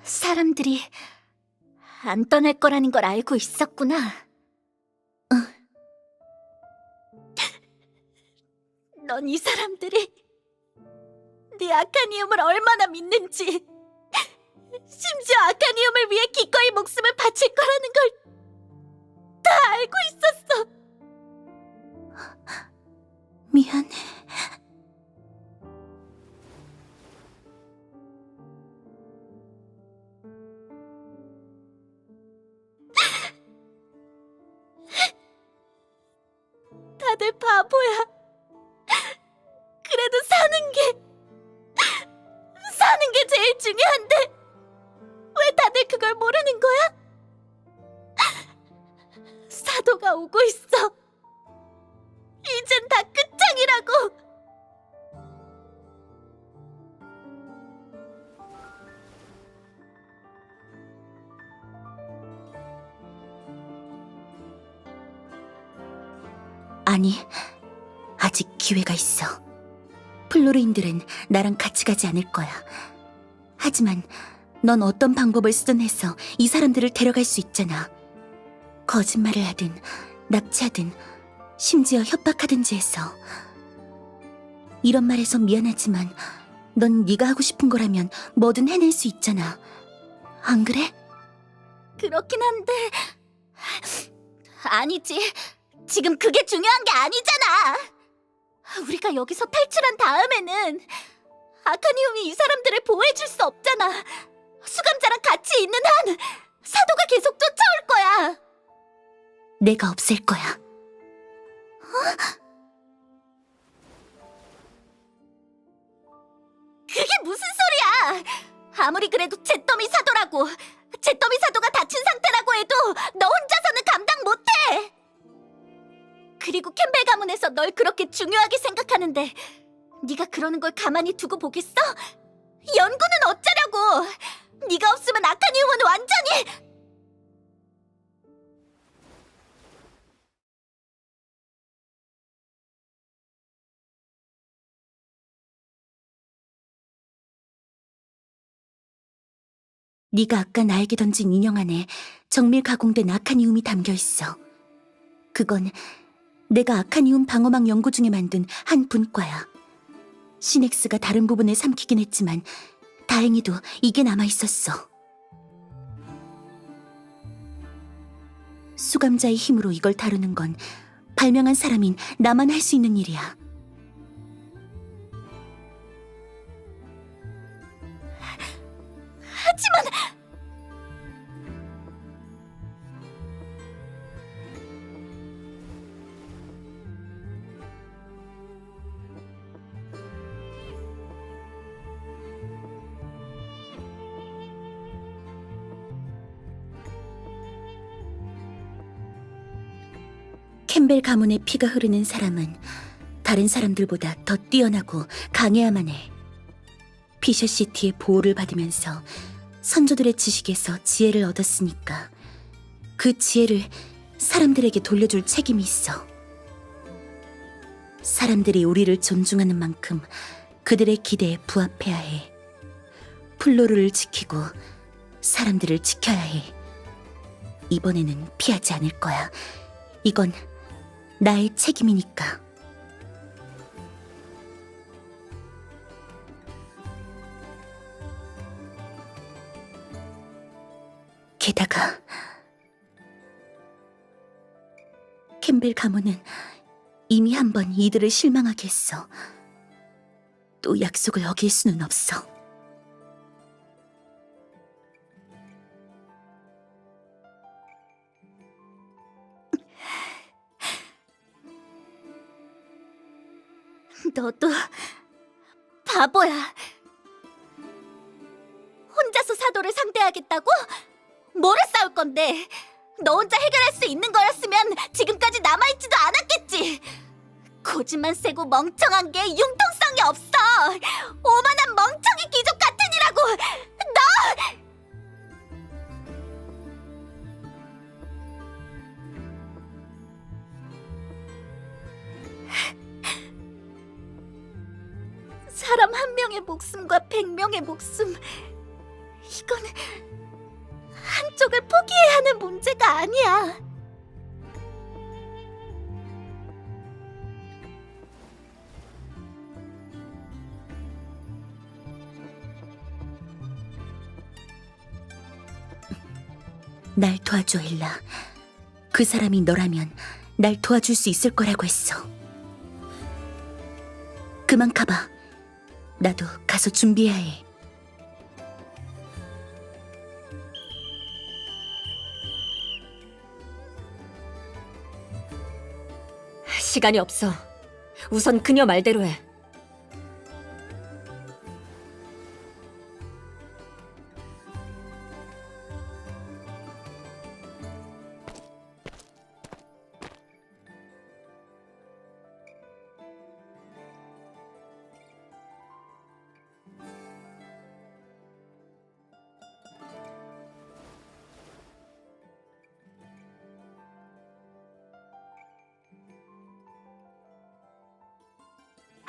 C: 사람들이 안 떠날 거라는 걸 알고 있었구나. 넌 이 사람들이 네 아카니움을 얼마나 믿는지, 심지어 아카니움을 위해 기꺼이 목숨을 바칠 거라는 걸 다 알고 있었어.
A: 미안해.
C: 다들 바보야. 그래도 사는 게 제일 중요한데 왜 다들 그걸 모르는 거야? 사도가 오고 있어. 이젠 다 끝장이라고.
A: 아니, 아직 기회가 있어. 플로르인들은 나랑 같이 가지 않을 거야. 하지만 넌 어떤 방법을 쓰든 해서 이 사람들을 데려갈 수 있잖아. 거짓말을 하든 납치하든 심지어 협박하든지 해서. 이런 말해서 미안하지만 넌 네가 하고 싶은 거라면 뭐든 해낼 수 있잖아. 안 그래?
C: 그렇긴 한데 아니지. 지금 그게 중요한 게 아니잖아. 우리가 여기서 탈출한 다음에는 아카니움이 이 사람들을 보호해줄 수 없잖아. 수감자랑 같이 있는 한 사도가 계속 쫓아올 거야.
A: 내가 없앨 거야.
C: 그게 무슨 소리야? 아무리 그래도 잿더미 사도라고. 잿더미 사도가 다친 상태라고 해도 너 혼자서는 감당 못해. 그리고 캠벨 가문에서 널 그렇게 중요하게 생각하는데 네가 그러는 걸 가만히 두고 보겠어? 연구는 어쩌려고? 네가 없으면 아카니움은 완전히...
A: 네가 아까 나에게 던진 인형 안에 정밀 가공된 아카니움이 담겨 있어. 그건 내가 아카니움 방어막 연구 중에 만든 한 분과야. 시넥스가 다른 부분을 삼키긴 했지만 다행히도 이게 남아 있었어. 수감자의 힘으로 이걸 다루는 건 발명한 사람인 나만 할 수 있는 일이야.
C: 하지만...
A: 캠벨 가문의 피가 흐르는 사람은 다른 사람들보다 더 뛰어나고 강해야만 해. 피셔시티의 보호를 받으면서 선조들의 지식에서 지혜를 얻었으니까 그 지혜를 사람들에게 돌려줄 책임이 있어. 사람들이 우리를 존중하는 만큼 그들의 기대에 부합해야 해. 플로르를 지키고 사람들을 지켜야 해. 이번에는 피하지 않을 거야. 이건 나의 책임이니까. 게다가 캠벨 가문은 이미 한 번 이들을 실망하게 했어. 또 약속을 어길 수는 없어.
C: 너도 바보야. 혼자서 사도를 상대하겠다고? 뭐를 싸울 건데? 너 혼자 해결할 수 있는 거였으면 지금까지 남아있지도 않았겠지. 고집만 세고 멍청한 게 융통성이 없어. 오만한 멍청이 귀족 같으니라고. 너! 사람 한 명의 목숨과 100명의 목숨, 이건 한쪽을 포기해야 하는 문제가 아니야.
A: 날 도와줘, 엘라. 그 사람이 너라면 날 도와줄 수 있을 거라고 했어. 그만 가봐. 나도 가서 준비해야 해.
B: 시간이 없어. 우선 그녀 말대로 해.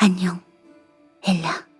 A: 안녕, 엘라.